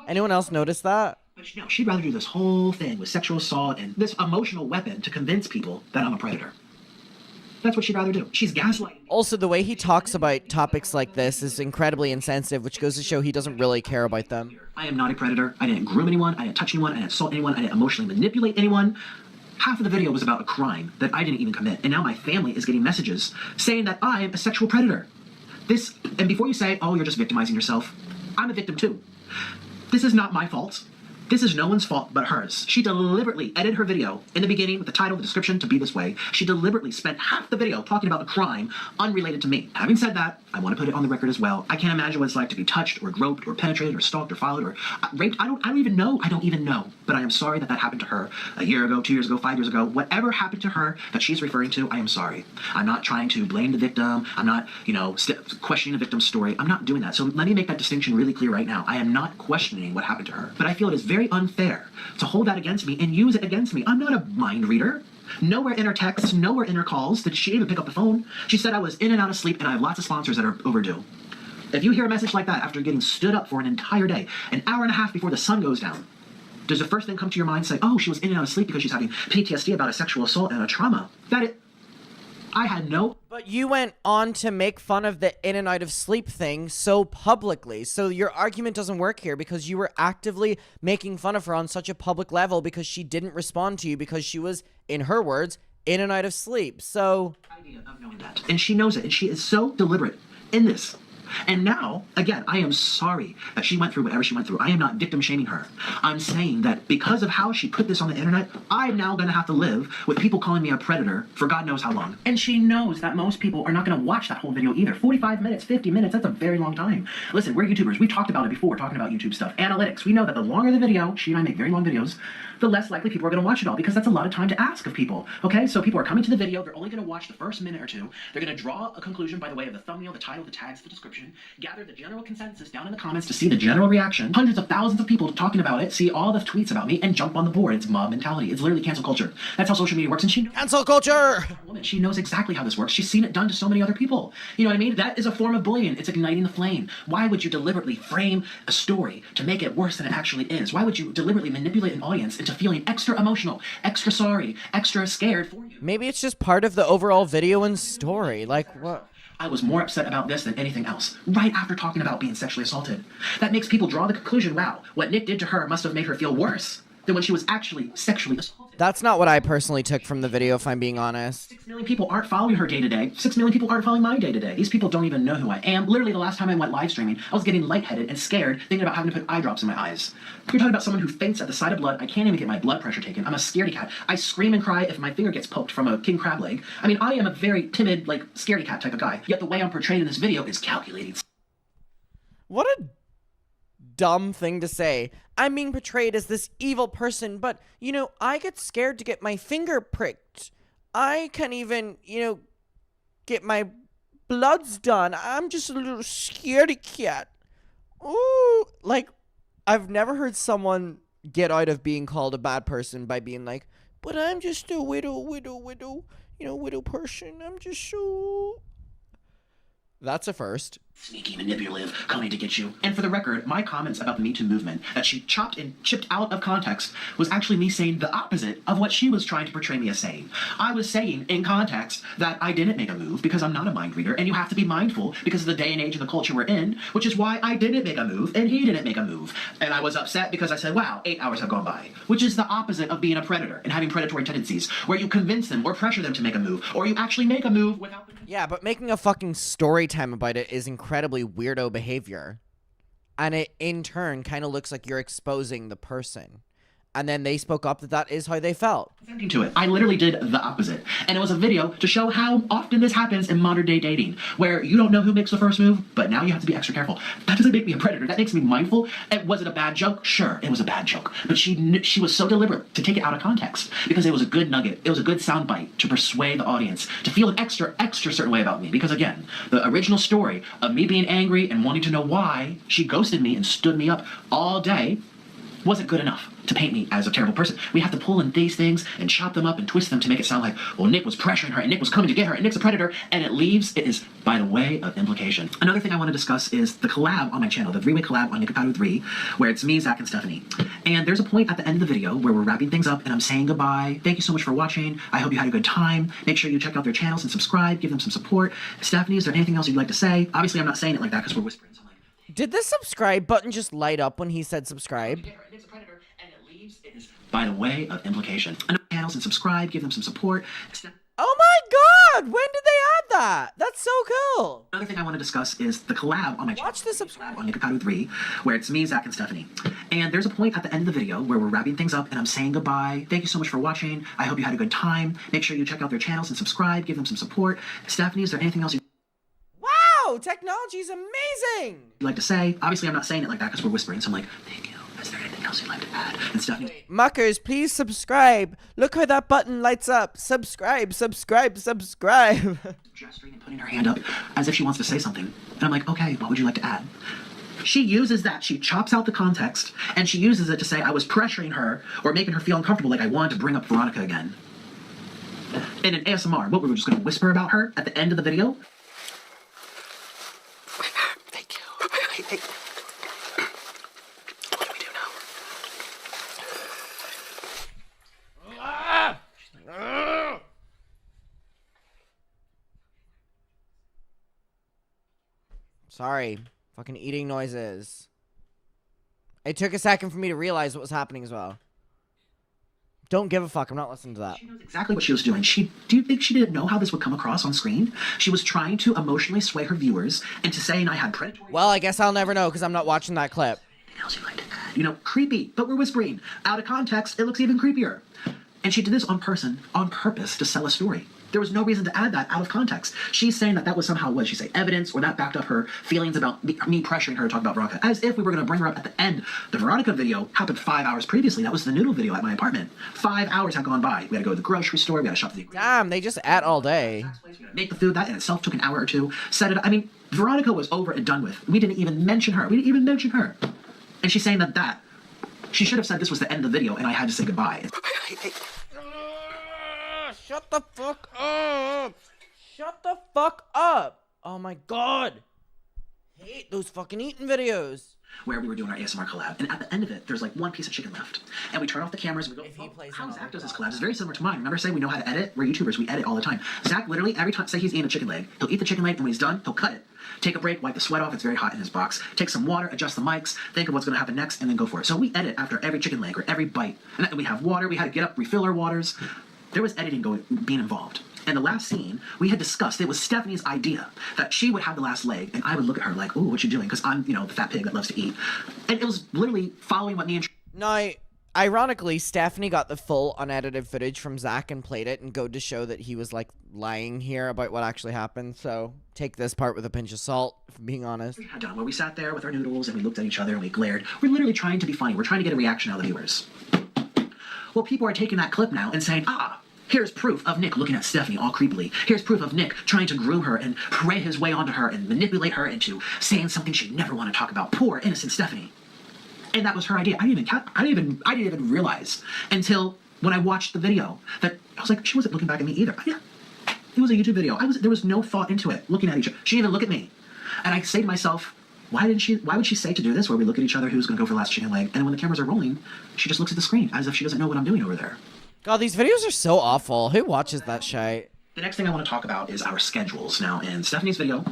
Anyone else notice that? But you know, she'd rather do this whole thing with sexual assault and this emotional weapon to convince people that I'm a predator. That's what she'd rather do. She's gaslighting. Also, the way he talks about topics like this is incredibly insensitive, which goes to show he doesn't really care about them. I am not a predator. I didn't groom anyone. I didn't touch anyone. I didn't assault anyone. I didn't emotionally manipulate anyone. Half of the video was about a crime that I didn't even commit. And now my family is getting messages saying that I am a sexual predator. And before you say, oh, you're just victimizing yourself, I'm a victim too. This is not my fault. This is no one's fault but hers. She deliberately edited her video in the beginning with the title, the description to be this way. She deliberately spent half the video talking about a crime unrelated to me. Having said that, I want to put it on the record as well. I can't imagine what it's like to be touched or groped or penetrated or stalked or followed or raped. I don't even know. I don't even know. But I am sorry that happened to her a year ago, 2 years ago, 5 years ago. Whatever happened to her that she's referring to, I am sorry. I'm not trying to blame the victim. I'm not, questioning the victim's story. I'm not doing that. So let me make that distinction really clear right now. I am not questioning what happened to her. But I feel it is very unfair to hold that against me and use it against me. I'm not a mind reader. Nowhere in her texts, nowhere in her calls did she even pick up the phone. She said I was in and out of sleep and I have lots of sponsors that are overdue. If you hear a message like that after getting stood up for an entire day, an hour and a half before the sun goes down, does the first thing come to your mind say, oh, she was in and out of sleep because she's having PTSD about a sexual assault and a trauma? I had no... But you went on to make fun of the in and out of sleep thing so publicly. So your argument doesn't work here because you were actively making fun of her on such a public level because she didn't respond to you because she was, in her words, in and out of sleep. So... idea of knowing that. And she knows it. And she is so deliberate in this. And now, again, I am sorry that she went through whatever she went through. I am not victim shaming her. I'm saying that because of how she put this on the internet, I'm now going to have to live with people calling me a predator for God knows how long. And she knows that most people are not going to watch that whole video either. 45 minutes, 50 minutes, that's a very long time. Listen, we're YouTubers. We've talked about it before, talking about YouTube stuff. Analytics. We know that the longer the video, she and I make very long videos, the less likely people are going to watch it all, because that's a lot of time to ask of people. Okay, so people are coming to the video, they're only going to watch the first minute or two, they're going to draw a conclusion by the way of the thumbnail, the title, the tags, the description, gather the general consensus down in the comments to see the general reaction, hundreds of thousands of people talking about it, see all the tweets about me, and jump on the board. It's mob mentality. It's literally cancel culture. That's how social media works, and she knows. Cancel culture! She knows exactly how this works. She's seen it done to so many other people. You know what I mean? That is a form of bullying. It's igniting the flame. Why would you deliberately frame a story to make it worse than it actually is? Why would you deliberately manipulate an audience into feeling extra emotional, extra sorry, extra scared for you? Maybe it's just part of the overall video and story. Like, what? I was more upset about this than anything else, right after talking about being sexually assaulted. That makes people draw the conclusion, wow, what Nick did to her must have made her feel worse than when she was actually sexually assaulted. That's not what I personally took from the video, if I'm being honest. 6 million people aren't following her day to day. 6 million people aren't following my day to day. These people don't even know who I am. Literally, the last time I went live streaming, I was getting lightheaded and scared, thinking about having to put eye drops in my eyes. You're talking about someone who faints at the sight of blood. I can't even get my blood pressure taken. I'm a scaredy cat. I scream and cry if my finger gets poked from a king crab leg. I mean, I am a very timid, like, scaredy cat type of guy. Yet the way I'm portrayed in this video is calculating. What a dumb thing to say. I'm being portrayed as this evil person, but, you know, I get scared to get my finger pricked. I can't even, you know, get my bloods done. I'm just a little scaredy cat. Ooh, like, I've never heard someone get out of being called a bad person by being like, but I'm just a widow person. I'm just so... That's a first. Sneaky, manipulative, coming to get you. And for the record, my comments about the Me Too movement that she chopped and chipped out of context was actually me saying the opposite of what she was trying to portray me as saying. I was saying in context that I didn't make a move because I'm not a mind reader, and you have to be mindful because of the day and age and the culture we're in, which is why I didn't make a move and he didn't make a move. And I was upset because I said, wow, 8 hours have gone by, which is the opposite of being a predator and having predatory tendencies, where you convince them or pressure them to make a move, or you actually make a move without them. Yeah, but making a fucking story time about it is incredibly weirdo behavior. And it, in turn, kind of looks like you're exposing the person. And then they spoke up that that is how they felt. To it. I literally did the opposite. And it was a video to show how often this happens in modern day dating, where you don't know who makes the first move, but now you have to be extra careful. That doesn't make me a predator. That makes me mindful. And was it a bad joke? Sure, it was a bad joke. But she was so deliberate to take it out of context because it was a good nugget. It was a good soundbite to persuade the audience to feel an extra certain way about me. Because again, the original story of me being angry and wanting to know why she ghosted me and stood me up all day wasn't good enough to paint me as a terrible person. We have to pull in these things and chop them up and twist them to make it sound like, well, Nick was pressuring her and Nick was coming to get her and Nick's a predator, and it is by the way of implication. Another thing I want to discuss is the collab on my channel, the 3-way collab on Nikocado 3, where it's me, Zach, and Stephanie. And there's a point at the end of the video where we're wrapping things up and I'm saying goodbye. Thank you so much for watching. I hope you had a good time. Make sure you check out their channels and subscribe, give them some support. Stephanie, is there anything else you'd like to say? Obviously, I'm not saying it like that because we're whispering. So Did the subscribe button just light up when he said subscribe? Nick's a predator, and it is by the way of implication. Another channels and subscribe, give them some support. Oh my god! When did they add that? That's so cool! Another thing I want to discuss is the collab on my channel. Watch the subscribe on Nikocado 3, where it's me, Zach, and Stephanie. And there's a point at the end of the video where we're wrapping things up and I'm saying goodbye. Thank you so much for watching. I hope you had a good time. Make sure you check out their channels and subscribe, give them some support. Stephanie, is there anything else you'd technology's amazing! like to say? Obviously, I'm not saying it like that because we're whispering, so I'm like, thank you. Is there anything else you'd like to add? And Stephanie... Muckers, please subscribe. Look how that button lights up. Subscribe, subscribe, subscribe. Gesturing and putting her hand up as if she wants to say something. And I'm like, okay, what would you like to add? She uses that. She chops out the context, and she uses it to say I was pressuring her or making her feel uncomfortable, like I wanted to bring up Veronica again. In an ASMR, what, we were just going to whisper about her at the end of the video? Thank you. What do we do now? Sorry. Fucking eating noises. It took a second for me to realize what was happening as well. Don't give a fuck. I'm not listening to that. She knows exactly what she was doing. Do you think she didn't know how this would come across on screen? She was trying to emotionally sway her viewers into saying I had predatory... Well, I guess I'll never know because I'm not watching that clip. You know, creepy, but we're whispering. Out of context, it looks even creepier. And she did this on purpose to sell a story. There was no reason to add that out of context. She's saying that was somehow, what did she say, evidence, or that backed up her feelings about me pressuring her to talk about Veronica, as if we were going to bring her up at the end. The Veronica video happened 5 hours previously. That was the noodle video at my apartment. 5 hours had gone by. We had to go to the grocery store. We had to shop for the Damn, they just ate all day. make the food. That in itself took an hour or two. Set it. I mean, Veronica was over and done with. We didn't even mention her. And she's saying that she should have said this was the end of the video and I had to say goodbye. Shut the fuck up. Shut the fuck up. Oh my god. Hate those fucking eating videos. Where we were doing our ASMR collab, and at the end of it, there's like one piece of chicken left. And we turn off the cameras and we go, If he plays how on Zach does his avocado. collabs is very similar to mine. Remember say we know how to edit? We're YouTubers, we edit all the time. Zach literally, every time, say he's eating a chicken leg, he'll eat the chicken leg, and when he's done, he'll cut it. Take a break, wipe the sweat off, it's very hot in his box. Take some water, adjust the mics, think of what's gonna happen next, and then go for it. So we edit after every chicken leg or every bite. And we have water, we had to get up, refill our waters. There was editing being involved. And the last scene, we had discussed, it was Stephanie's idea that she would have the last leg, and I would look at her like, ooh, what you doing? Because I'm, the fat pig that loves to eat. And it was literally following what me and... Now, ironically, Stephanie got the full unedited footage from Zach and played it and go to show that he was, like, lying here about what actually happened. So take this part with a pinch of salt, if I'm being honest. Done, where we sat there with our noodles and we looked at each other and we glared. We're literally trying to be funny. We're trying to get a reaction out of the viewers. Well, people are taking that clip now and saying, here's proof of Nick looking at Stephanie all creepily. Here's proof of Nick trying to groom her and pray his way onto her and manipulate her into saying something she'd never want to talk about. Poor innocent Stephanie. And that was her idea. I didn't even realize until when I watched the video that I was like, she wasn't looking back at me either. Yeah, it was a YouTube video. There was no thought into it. Looking at each other, she didn't even look at me. And I say to myself, why would she say to do this where we look at each other, who's gonna go for the last chicken leg? And when the cameras are rolling, she just looks at the screen as if she doesn't know what I'm doing over there. God, these videos are so awful. Who watches that shit? The next thing I want to talk about is our schedules. Now, in Stephanie's video,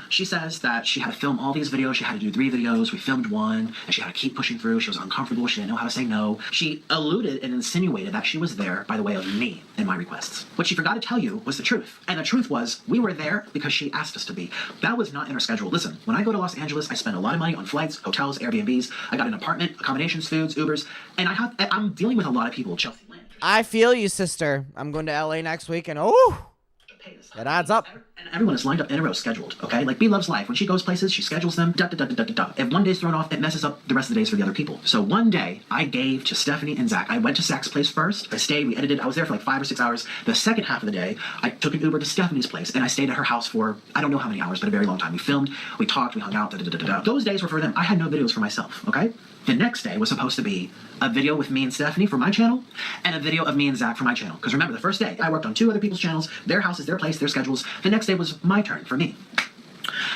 she says that she had to film all these videos. She had to do 3 videos. We filmed 1, and she had to keep pushing through. She was uncomfortable. She didn't know how to say no. She alluded and insinuated that she was there by the way of me and my requests. What she forgot to tell you was the truth. And the truth was, we were there because she asked us to be. That was not in our schedule. Listen, when I go to Los Angeles, I spend a lot of money on flights, hotels, Airbnbs. I got an apartment, accommodations, foods, Ubers, and I'm dealing with a lot of people. Chelsea Lynn. I feel you, sister. I'm going to LA next week, and it adds up. And everyone is lined up in a row, scheduled, okay? Like, B loves life. When she goes places, she schedules them, If one day's thrown off, it messes up the rest of the days for the other people. So one day, I gave to Stephanie and Zach. I went to Zach's place first. I stayed, we edited. I was there for like 5 or 6 hours. The second half of the day, I took an Uber to Stephanie's place, and I stayed at her house for, I don't know how many hours, but a very long time. We filmed, we talked, we hung out, Those days were for them. I had no videos for myself, okay? The next day was supposed to be a video with me and Stephanie for my channel and a video of me and Zach for my channel. Because remember, the first day, I worked on 2 other people's channels, their houses, their place, their schedules. The next day was my turn for me.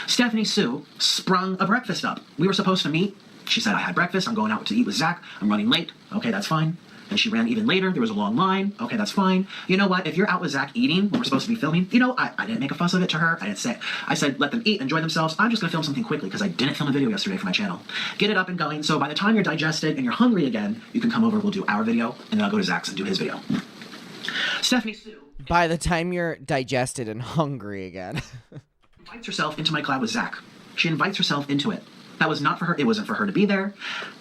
Stephanie Sue sprung a breakfast up. We were supposed to meet. She said, I had breakfast. I'm going out to eat with Zach. I'm running late. Okay, that's fine. And she ran even later. There was a long line. Okay, that's fine. You know what? If you're out with Zach eating when we're supposed to be filming, I didn't make a fuss of it to her. I said, let them eat, enjoy themselves. I'm just going to film something quickly because I didn't film a video yesterday for my channel. Get it up and going. So by the time you're digested and you're hungry again, you can come over. We'll do our video, and then I'll go to Zach's and do his video. Stephanie Sue. By the time you're digested and hungry again. Invites herself into my collab with Zach. She invites herself into it. That was not for her. It wasn't for her to be there.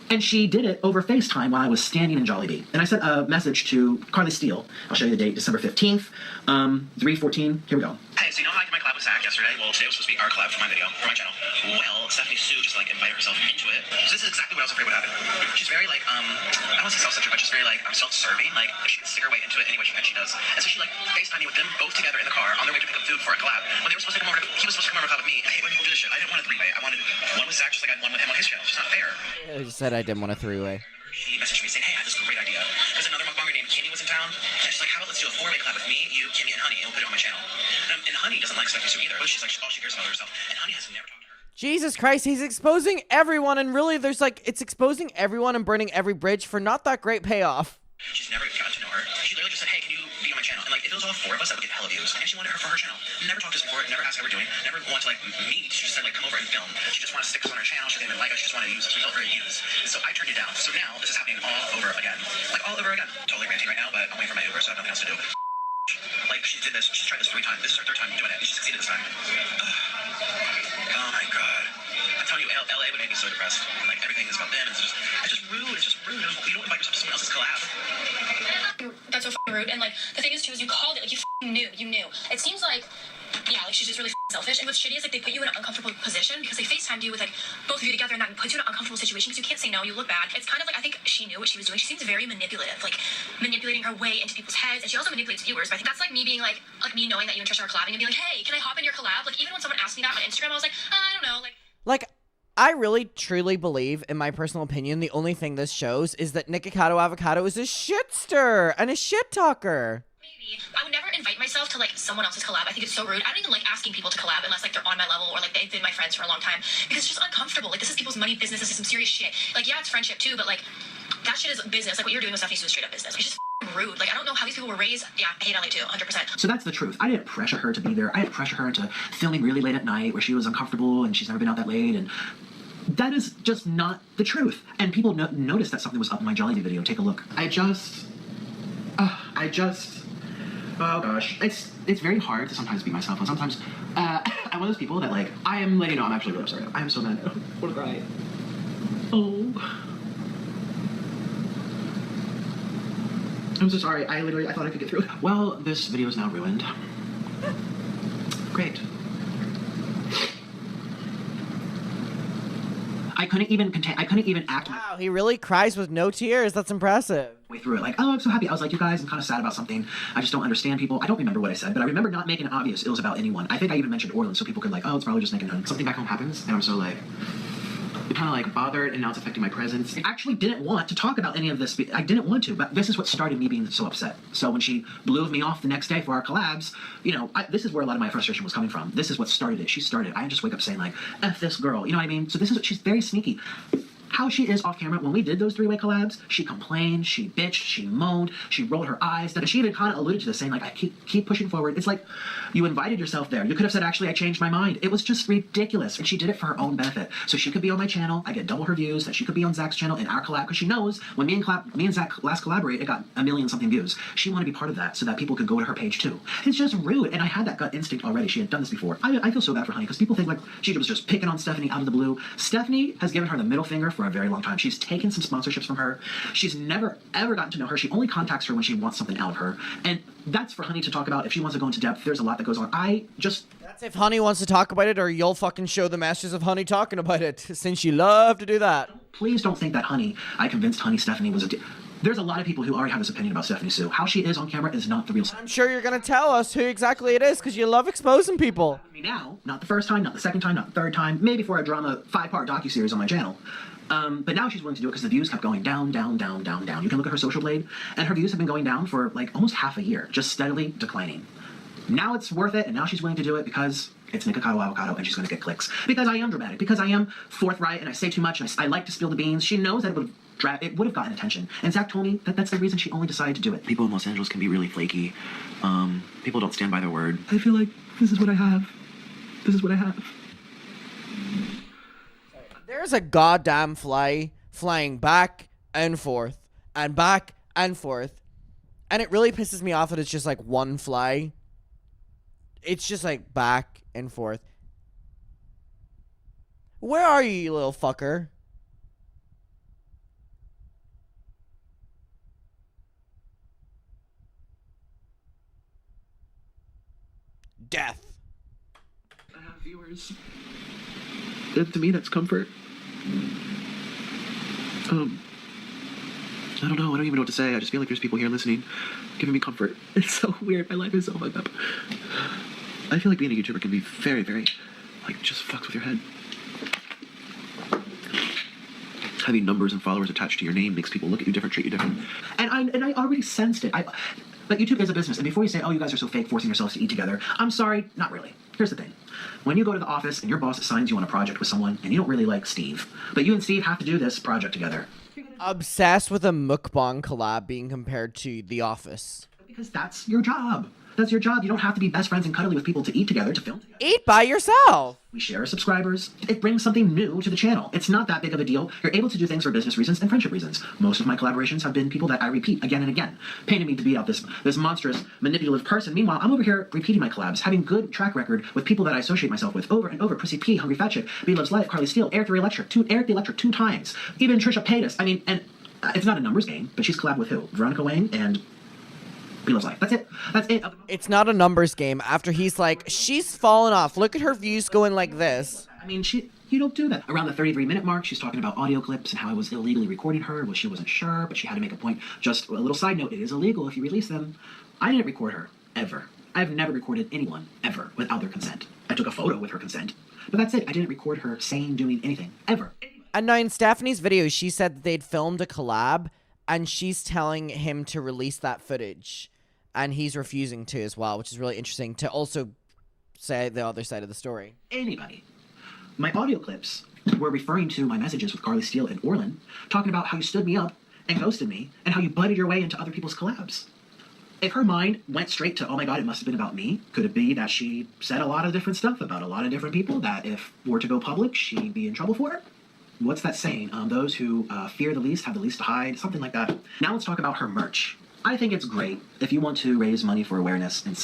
And she did it over FaceTime while I was standing in Jollibee. And I sent a message to Carly Steele. I'll show you the date, December 15th, 3/14. Here we go. Hey, so you know how I did my collab with Zach yesterday? Well, today was supposed to be our collab for my video, for my channel. Well, Stephanie Sue just invited herself into it. So this is exactly what I was afraid would happen. She's very I don't want to say self-centered, but she's very self-serving. She can stick her way into it any way she does. And so she FaceTimed me with them both together in the car on their way to pick up food for a collab. When they were supposed to come over, he was supposed to come over to collab with me. I hate when people do this shit. I didn't want a 3-way. I wanted one with Zach just like I had one with him on his channel. It's just not fair. I just said I didn't want a 3-way. She messaged me saying, hey, I have this great idea. There's another mukbanger named Kimmy was in town. And she's like, how about let's do a 4-way collab with me, you, Kimmy, and Honey, and we'll put it on my channel. And Honey doesn't like Stephanie Sue either. She's like, all she cares about herself. And Honey has never talked to her. Jesus Christ, he's exposing everyone, and really there's it's exposing everyone and burning every bridge for not that great payoff. She's never gotten to know her. She literally just said, hey, can you be on my channel? And if if it was all four of us, that would get hella views. And she wanted her for her channel. Never talked to us before, never asked how we're doing, never wanted to like meet. She just said like come over and film. She just wanted to stick us on her channel. She didn't even like us. She just wanted to use us. We felt very used. So I turned it down. So now this is happening all over again. Like all over again. Totally ranting right now, but I'm waiting for my Uber, so I have nothing else to do. Like she did this. She's tried this 3 times. This is her 3rd time doing it, and she succeeded this time. Oh my god. I'm telling you, LA would make me so depressed. Like everything is about them. It's just rude. It's just rude. You don't invite yourself to someone else's collab. That's so rude. And like the thing is too is you called it, like you knew. It seems like like she's just really selfish. And what's shitty is like they put you in an uncomfortable position because they FaceTimed you with like both of you together, and that puts you in an uncomfortable situation because you can't say no. You look bad. It's kind of like I think she knew what she was doing. She seems very manipulative, like manipulating her way into people's heads, and she also manipulates viewers. But I think that's like me being like me knowing that you and Trisha are collabing and being like, hey, can I hop in your collab? Like even when someone asked me that on Instagram, I was like, I don't know, Like, I really, truly believe, in my personal opinion, the only thing this shows is that nikocado avocado is a shitster and a shit talker. maybe. I would never invite myself to like someone else's collab. I think it's so rude. I don't even like asking people to collab unless like they're on my level or like they've been my friends for a long time because it's just uncomfortable. Like this is people's money business. This is some serious shit. Like yeah, it's friendship too, but like that shit is business. Like what you're doing with Stephanie Sue is straight up business. It's just rude. Like I don't know how these people were raised. Yeah, I hate LA too, 100%. So that's the truth. I didn't pressure her to be there. I didn't pressure her into filming really late at night where she was uncomfortable and she's never been out that late, and that is just not the truth. And people noticed that something was up in my Jollibee video. Take a look. Oh gosh, it's very hard to sometimes be myself, and sometimes I'm one of those people that like I am letting you know I'm actually really sorry. I am so mad. I want to cry. Oh. I'm so sorry. I thought I could get through it. Well, this video is now ruined. Great. I couldn't even act Wow, he really cries with no tears. That's impressive. way through it. Like, oh, I'm so happy. I was like, you guys, I'm kind of sad about something. I just don't understand people. I don't remember what I said, but I remember not making it obvious it was about anyone. I think I even mentioned Orland so people could like, oh, it's probably just Nick and him. Something back home happens, and I'm so like, kind of like bothered, and now it's affecting my presence. I actually didn't want to talk about any of this. I didn't want to, but this is what started me being so upset. So when she blew me off the next day for our collabs, you know, this is where a lot of my frustration was coming from. This is what started it. She started. I just wake up saying like, F this girl. You know what I mean? So this is what she's very sneaky. How she is off camera, when we did those three-way collabs, she complained, she bitched, she moaned, she rolled her eyes. She even kind of alluded to this, saying like, I keep pushing forward. It's like, you invited yourself there. You could have said, actually, I changed my mind. It was just ridiculous. And she did it for her own benefit. So she could be on my channel, I get double her views, that she could be on Zach's channel in our collab, because she knows when me and Zach last collaborate, it got 1 million something views. She wanted to be part of that so that people could go to her page too. It's just rude. And I had that gut instinct already. She had done this before. I feel so bad for Honey, because people think like she was just picking on Stephanie out of the blue. Stephanie has given her the middle finger for a very long time. She's taken some sponsorships from her. She's never ever gotten to know her. She only contacts her when she wants something out of her. And that's for Honey to talk about. If she wants to go into depth, there's a lot that goes on. That's if Honey wants to talk about it, or you'll fucking show the masters of Honey talking about it, since you love to do that. Please don't think that I convinced Honey Stephanie was there's a lot of people who already have this opinion about Stephanie Sue. How she is on camera is not the real I'm sure you're gonna tell us who exactly it is, because you love exposing people. Now, not the first time, not the second time, not the third time, maybe for a drama 5-part docuseries on my channel. But now she's willing to do it because the views kept going down, down, down, down, down. You can look at her social blade, and her views have been going down for like almost half a year, just steadily declining. Now it's worth it, and now she's willing to do it because it's nikocado avocado, and she's going to get clicks. Because I am dramatic, because I am forthright, and I say too much, and I like to spill the beans. She knows that it would have gotten attention. And Zach told me that that's the reason she only decided to do it. People in Los Angeles can be really flaky. People don't stand by their word. I feel like this is what I have. This is what I have. There's a goddamn fly flying back and forth and back and forth, and it really pisses me off that it's just like one fly. It's just like back and forth. Where are you, you little fucker? Death. I have viewers. To me, that's comfort. I don't know. I don't even know what to say. I just feel like there's people here listening, giving me comfort. It's so weird. My life is so fucked up. I feel like being a YouTuber can be very, very, like, just fucks with your head. Having numbers and followers attached to your name makes people look at you different, treat you different. And I already sensed it. But YouTube is a business, and before you say, oh, you guys are so fake, forcing yourselves to eat together, I'm sorry, not really. Here's the thing. When you go to the office and your boss assigns you on a project with someone, and you don't really like Steve, but you and Steve have to do this project together. Obsessed with a mukbang collab being compared to The Office. Because that's your job. That's your job. You don't have to be best friends and cuddly with people to eat together, to film together. Eat by yourself. We share subscribers. It brings something new to the channel. It's not that big of a deal. You're able to do things for business reasons and friendship reasons. Most of my collaborations have been people that I repeat again and again, painting me to be out this monstrous, manipulative person. Meanwhile, I'm over here repeating my collabs, having good track record with people that I associate myself with over and over. Prissy P, Hungry Fat Chick, B Loves Life, Carly Steele, Eric the Electric, two times. Even Trisha Paytas. I mean, and it's not a numbers game, but she's collabed with who? Veronica Wang and B Loves Life. That's it. That's it. It's not a numbers game after he's like, she's fallen off. Look at her views going like this. I mean, you don't do that. Around the 33-minute mark, she's talking about audio clips and how I was illegally recording her. Well, she wasn't sure, but she had to make a point. Just a little side note, it is illegal if you release them. I didn't record her, ever. I've never recorded anyone, ever, without their consent. I took a photo with her consent, but that's it. I didn't record her saying, doing anything, ever. And now in Stephanie's video, she said that they'd filmed a collab, and she's telling him to release that footage. And he's refusing to as well, which is really interesting to also say the other side of the story. Anybody. My audio clips were referring to my messages with Carly Steele and Orlin, talking about how you stood me up and ghosted me, and how you butted your way into other people's collabs. If her mind went straight to, oh my god, it must have been about me, could it be that she said a lot of different stuff about a lot of different people that if were to go public, she'd be in trouble for it? What's that saying? Those who fear the least have the least to hide, something like that. Now let's talk about her merch. I think it's great if you want to raise money for awareness and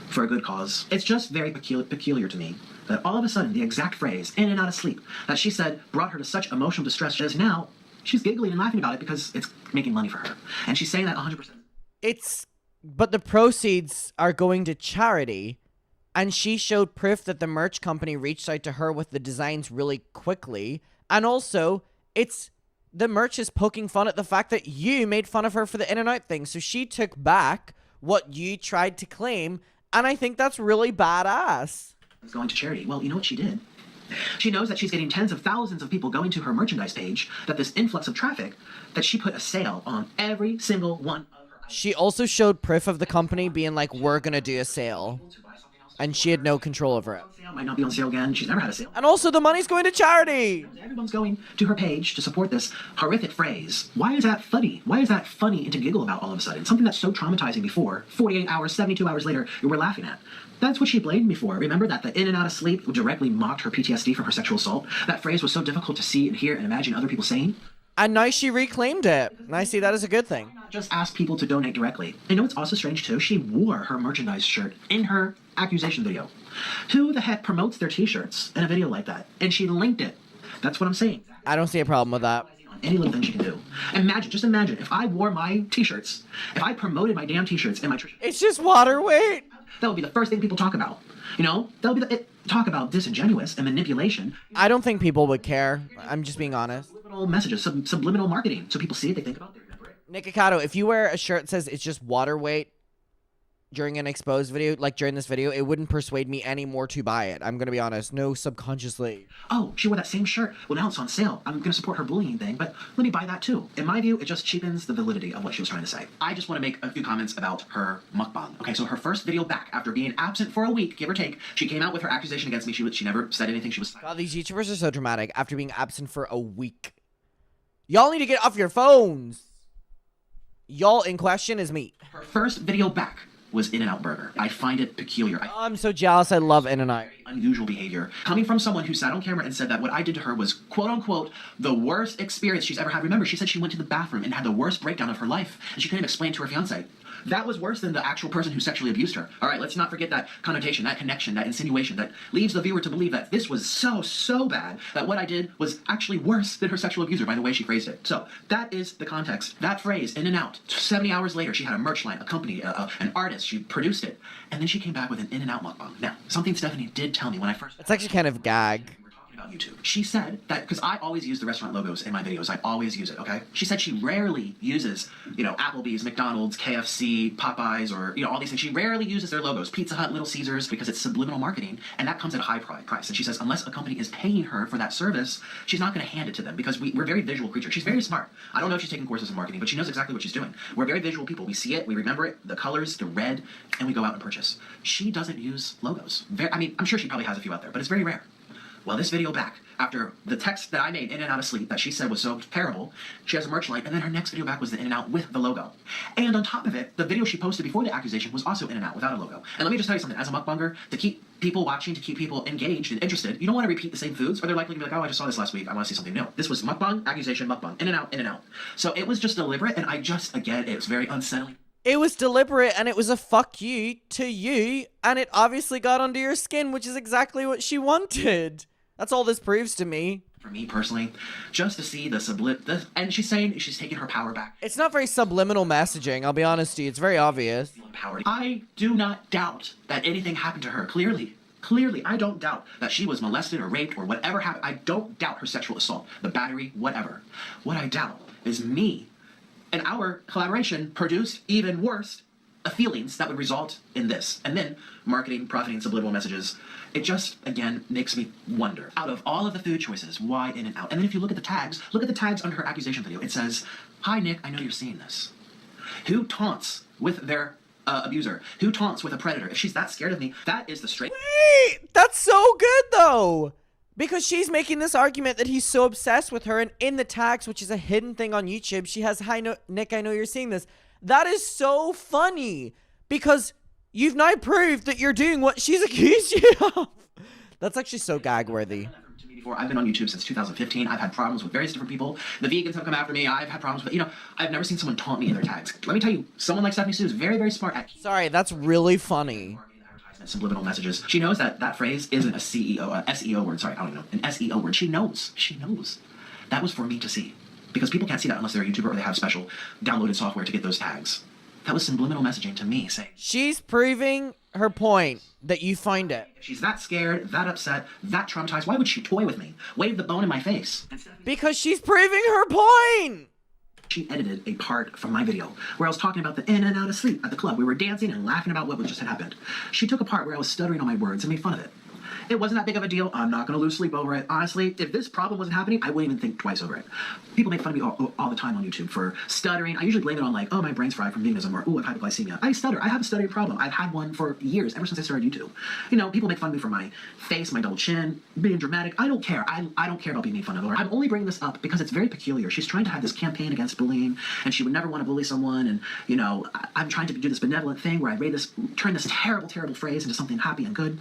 for a good cause. It's just very peculiar to me that all of a sudden the exact phrase, in and out of sleep, that she said brought her to such emotional distress that now she's giggling and laughing about it because it's making money for her. And she's saying that 100%. But the proceeds are going to charity, and she showed proof that the merch company reached out to her with the designs really quickly, and also the merch is poking fun at the fact that you made fun of her for the in and out thing. So she took back what you tried to claim, and I think that's really badass. It's going to charity. Well, you know what she did? She knows that she's getting tens of thousands of people going to her merchandise page, that this influx of traffic, that she put a sale on every single one of her items. She also showed proof of the company being like, we're going to do a sale. And she had no control over it. Might not be on sale again. She's never had a sale. And also the money's going to charity. Everyone's going to her page to support this horrific phrase. Why is that funny? Why is that funny and to giggle about all of a sudden? Something that's so traumatizing before, 48 hours, 72 hours later, you were laughing at. That's what she blamed me for. Remember that the in and out of sleep directly mocked her PTSD from her sexual assault? That phrase was so difficult to see and hear and imagine other people saying. And now she reclaimed it. And I see that as a good thing. Just ask people to donate directly. You know what's also strange too? She wore her merchandise shirt in her accusation video. Who the heck promotes their t-shirts in a video like that? And she linked it. That's what I'm saying. I don't see a problem with that. Any little thing she can do. Just imagine if I wore my t-shirts, if I promoted my damn t-shirts and my It's just water weight. That would be the first thing people talk about. You know? That would be talk about disingenuous and manipulation. I don't think people would care. I'm just being honest. Subliminal messages, subliminal marketing. So people see it, they think about it, they remember it. Nikocado, if you wear a shirt that says it's just water weight during an exposed video, like during this video, it wouldn't persuade me any more to buy it. I'm going to be honest. No, subconsciously. Oh, she wore that same shirt. Well, now it's on sale. I'm going to support her bullying thing, but let me buy that too. In my view, it just cheapens the validity of what she was trying to say. I just want to make a few comments about her mukbang. Okay, so her first video back after being absent for a week, give or take, she came out with her accusation against me. She never said anything. She was God, these YouTubers are so dramatic after being absent for a week. Y'all need to get off your phones. Y'all in question is me. Her first video back was In-N-Out Burger. I find it peculiar. I'm so jealous. I love In-N-Out. Unusual behavior. Coming from someone who sat on camera and said that what I did to her was, quote unquote, the worst experience she's ever had. Remember, she said she went to the bathroom and had the worst breakdown of her life, and she couldn't even explain to her fiance. That was worse than the actual person who sexually abused her. All right, let's not forget that connotation, that connection, that insinuation that leaves the viewer to believe that this was so bad that what I did was actually worse than her sexual abuser by the way she phrased it. So that is the context. That phrase, in and out. 70 hours later, she had a merch line, a company, an artist. She produced it. And then she came back with an In-N-Out mukbang. Now, something Stephanie did tell me when I first... It's actually kind of gag. About YouTube. She said that, because I always use the restaurant logos in my videos, I always use it, okay? She said she rarely uses, Applebee's, McDonald's, KFC, Popeyes, or, all these things. She rarely uses their logos, Pizza Hut, Little Caesars, because it's subliminal marketing, and that comes at a high price. And she says, unless a company is paying her for that service, she's not going to hand it to them, because we're very visual creatures. She's very smart. I don't know if she's taking courses in marketing, but she knows exactly what she's doing. We're very visual people. We see it, we remember it, the colors, the red, and we go out and purchase. She doesn't use logos. I'm sure she probably has a few out there, but it's very rare. Well, this video back, after the text that I made in and out of sleep that she said was so terrible, she has a merch light, and then her next video back was the in and out with the logo. And on top of it, the video she posted before the accusation was also in and out without a logo. And let me just tell you something, as a mukbanger, to keep people watching, to keep people engaged and interested, you don't want to repeat the same foods, or they're likely to be like, oh, I just saw this last week, I want to see something new. This was mukbang, accusation, mukbang, in and out, in and out. So it was just deliberate, and again, it was very unsettling. It was deliberate, and it was a fuck you to you, and it obviously got under your skin, which is exactly what she wanted. That's all this proves to me. For me personally, just to see and she's saying she's taking her power back. It's not very subliminal messaging, I'll be honest to you. It's very obvious. I do not doubt that anything happened to her. Clearly, I don't doubt that she was molested or raped or whatever happened. I don't doubt her sexual assault, the battery, whatever. What I doubt is me and our collaboration produced even worse feelings that would result in this. And then marketing, profiting, subliminal messages. It just, again, makes me wonder. Out of all of the food choices, why in and out? And then if you look at the tags under her accusation video. It says, hi, Nick, I know you're seeing this. Who taunts with their abuser? Who taunts with a predator? If she's that scared of me, that is the straight... Wait! That's so good, though! Because she's making this argument that he's so obsessed with her, and in the tags, which is a hidden thing on YouTube, she has, hi, Nick, I know you're seeing this. That is so funny, because you've now proved that you're doing what she's accused you of. That's actually so gag-worthy. I've been on YouTube since 2015. I've had problems with various different people. The vegans have come after me. I've had problems with, I've never seen someone taunt me in their tags. Let me tell you, someone like Stephanie Sue is very, very smart at... Sorry, that's really funny. Subliminal messages. She knows that phrase isn't a SEO word. Sorry, I don't know. An SEO word. She knows. That was for me to see. Because people can't see that unless they're a YouTuber or they have special downloaded software to get those tags. That was subliminal messaging to me saying... She's proving her point that you find it. If she's that scared, that upset, that traumatized, why would she toy with me? Wave the bone in my face? Because she's proving her point! She edited a part from my video where I was talking about the in and out of sleep at the club. We were dancing and laughing about what just had happened. She took a part where I was stuttering on my words and made fun of it. It wasn't that big of a deal. I'm not going to lose sleep over it. Honestly, if this problem wasn't happening, I wouldn't even think twice over it. People make fun of me all the time on YouTube for stuttering. I usually blame it on like, oh, my brain's fried from veganism, or oh, I have hypoglycemia. I stutter. I have a stuttering problem. I've had one for years, ever since I started YouTube. People make fun of me for my face, my double chin, being dramatic. I don't care. I don't care about being made fun of. I'm only bringing this up because it's very peculiar. She's trying to have this campaign against bullying, and she would never want to bully someone. And, I'm trying to do this benevolent thing where I turn this terrible, terrible phrase into something happy and good.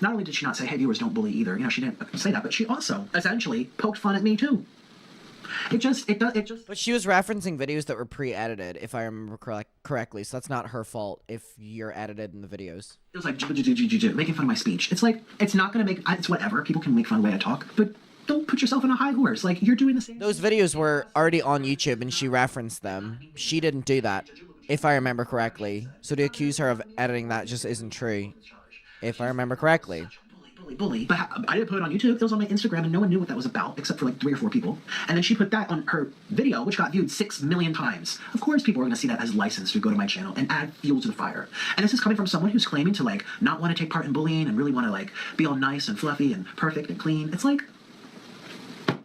Not only did she not say, hey, viewers, don't bully either. She didn't say that, but she also essentially poked fun at me too. It just. But she was referencing videos that were pre-edited, if I remember correctly, so that's not her fault if you're edited in the videos. It was like, making fun of my speech. It's like, it's not going to make, it's whatever. People can make fun of the way I talk, but don't put yourself in a high horse. Like, you're doing the same. Those videos were already on YouTube, and she referenced them. She didn't do that, if I remember correctly. So to accuse her of editing that just isn't true. If I remember correctly. Bully. But I didn't put it on YouTube. It was on my Instagram, and no one knew what that was about, except for like 3 or 4 people. And then she put that on her video, which got viewed 6 million times. Of course, people are going to see that as license to go to my channel and add fuel to the fire. And this is coming from someone who's claiming to like not want to take part in bullying and really want to like be all nice and fluffy and perfect and clean. It's like,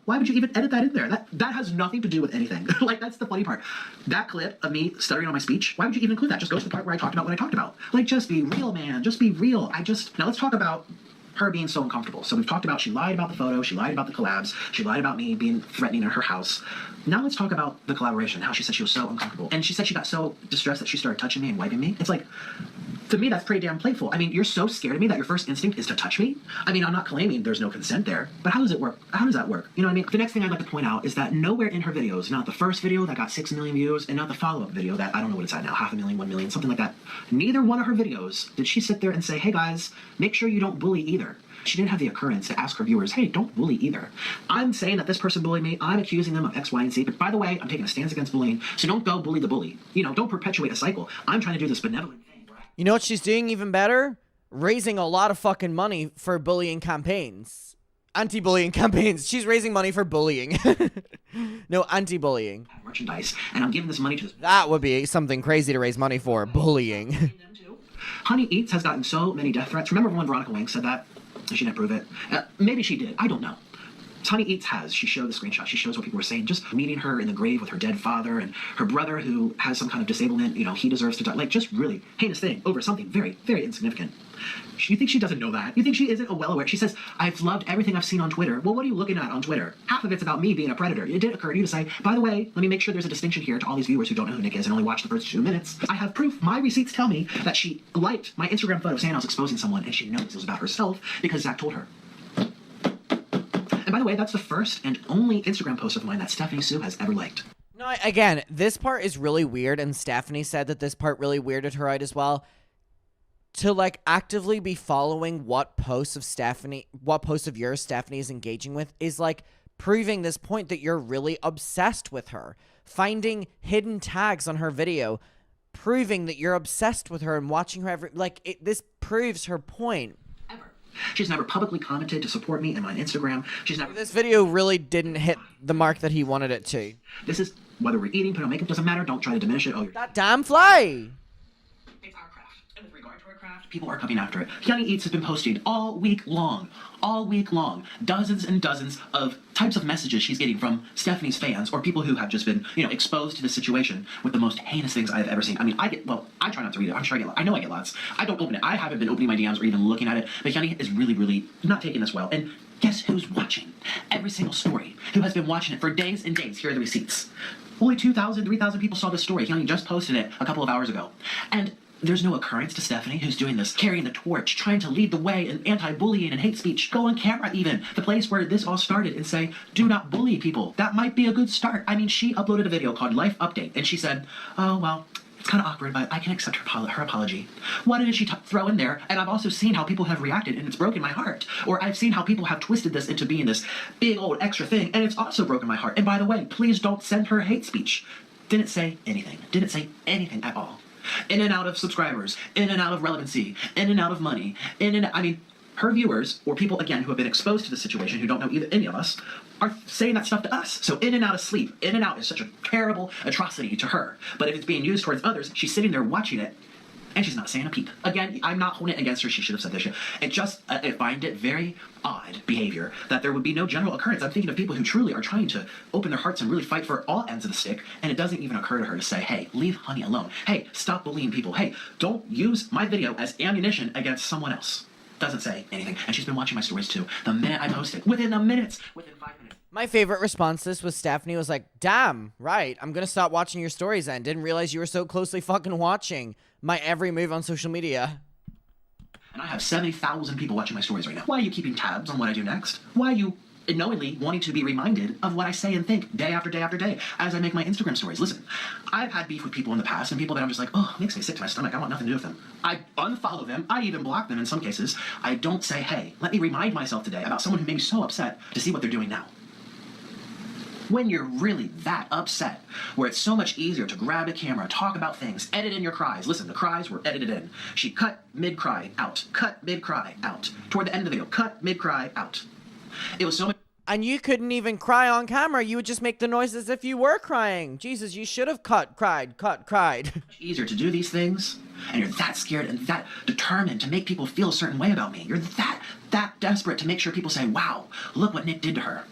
why would you even edit that in there? That has nothing to do with anything. Like, that's the funny part. That clip of me stuttering on my speech, why would you even include that? Just go to the part where I talked about what I talked about. Like, just be real, man. Just be real. Now let's talk about her being so uncomfortable. So we've talked about she lied about the photo, she lied about the collabs, she lied about me being threatening at her house. Now let's talk about the collaboration, how she said she was so uncomfortable. And she said she got so distressed that she started touching me and wiping me. It's like, to me, that's pretty damn playful. I mean, you're so scared of me that your first instinct is to touch me? I mean, I'm not claiming there's no consent there, but how does it work? How does that work? You know what I mean? The next thing I'd like to point out is that nowhere in her videos, not the first video that got 6 million views, and not the follow-up video that, I don't know what it's at now, 500,000, 1 million, something like that. Neither one of her videos did she sit there and say, hey guys, make sure you don't bully either. She didn't have the occurrence to ask her viewers, hey, don't bully either. I'm saying that this person bullied me. I'm accusing them of X, Y, and Z. But by the way, I'm taking a stance against bullying. So don't go bully the bully. Don't perpetuate a cycle. I'm trying to do this benevolent thing. You know what she's doing even better? Raising a lot of fucking money for bullying campaigns. Anti-bullying campaigns. She's raising money for bullying. No, anti-bullying. Merchandise. And I'm giving this money to this. That would be something crazy to raise money for. Bullying. Honey Eats has gotten so many death threats. Remember when Veronica Wang said that? She didn't prove it. Maybe she did. I don't know. Tanya Eats has. She showed the screenshot. She shows what people were saying. Just meeting her in the grave with her dead father and her brother who has some kind of disablement. You know, he deserves to die. Like, just really heinous thing over something very, very insignificant. You think she doesn't know that? You think she isn't well aware? She says, I've loved everything I've seen on Twitter. Well, what are you looking at on Twitter? Half of it's about me being a predator. It did occur to you to say, by the way, let me make sure there's a distinction here to all these viewers who don't know who Nick is and only watch the first 2 minutes. I have proof. My receipts tell me that she liked my Instagram photo saying I was exposing someone, and she knows it was about herself because Zach told her. And by the way, that's the first and only Instagram post of mine that Stephanie Sue has ever liked. No, again, this part is really weird, and Stephanie said that this part really weirded her out as well. To, like, actively be following what posts of yours Stephanie is engaging with is, like, proving this point that you're really obsessed with her. Finding hidden tags on her video, proving that you're obsessed with her and watching her this proves her point. She's never publicly commented to support me in my Instagram. This video really didn't hit the mark that he wanted it to. This is, whether we're eating, put on makeup, doesn't matter. Don't try to diminish it. Oh, that damn fly! It's our craft. And with regard to our craft, people are coming after it. Hyunny Eats has been posting all week long, dozens and dozens of types of messages she's getting from Stephanie's fans or people who have just been, exposed to the situation with the most heinous things I've ever seen. I mean, I try not to read it. I'm sure I know I get lots. I don't open it. I haven't been opening my DMs or even looking at it, but Hyunny is really, really not taking this well. And guess who's watching every single story? Who has been watching it for days and days? Here are the receipts. Only 2,000, 3,000 people saw this story. Hyunny just posted it a couple of hours ago. And there's no occurrence to Stephanie, who's doing this, carrying the torch, trying to lead the way in anti-bullying and hate speech. Go on camera even, the place where this all started, and say, do not bully people. That might be a good start. I mean, she uploaded a video called Life Update, and she said, oh, well, it's kind of awkward, but I can accept her apology. What did she throw in there? And I've also seen how people have reacted, and it's broken my heart. Or I've seen how people have twisted this into being this big old extra thing, and it's also broken my heart. And by the way, please don't send her hate speech. Didn't say anything. Didn't say anything at all. In and out of subscribers, in and out of relevancy, in and out of money, her viewers, or people, again, who have been exposed to the situation, who don't know any of us, are saying that stuff to us. So in and out of sleep, in and out is such a terrible atrocity to her. But if it's being used towards others, she's sitting there watching it, and she's not saying a peep. Again, I'm not holding it against her. She should have said this shit. I find it very odd behavior that there would be no general occurrence. I'm thinking of people who truly are trying to open their hearts and really fight for all ends of the stick, and it doesn't even occur to her to say, hey, leave Honey alone. Hey, stop bullying people. Hey, don't use my video as ammunition against someone else. Doesn't say anything. And she's been watching my stories too. The minute I post it, within 5 minutes. My favorite response to this was Stephanie was like, damn, right, I'm gonna stop watching your stories then. Didn't realize you were so closely fucking watching my every move on social media. And I have 70,000 people watching my stories right now. Why are you keeping tabs on what I do next? Why are you knowingly wanting to be reminded of what I say and think day after day after day as I make my Instagram stories? Listen, I've had beef with people in the past and people that I'm just like, oh, it makes me sick to my stomach. I want nothing to do with them. I unfollow them. I even block them in some cases. I don't say, hey, let me remind myself today about someone who made me so upset to see what they're doing now. When you're really that upset, where it's so much easier to grab a camera, talk about things, edit in your cries. Listen, the cries were edited in. She cut mid-cry out, cut mid-cry out. Toward the end of the video, cut mid-cry out. It was so much. And you couldn't even cry on camera. You would just make the noise as if you were crying. Jesus, you should have cried. Easier to do these things, and you're that scared and that determined to make people feel a certain way about me. You're that desperate to make sure people say, wow, look what Nick did to her.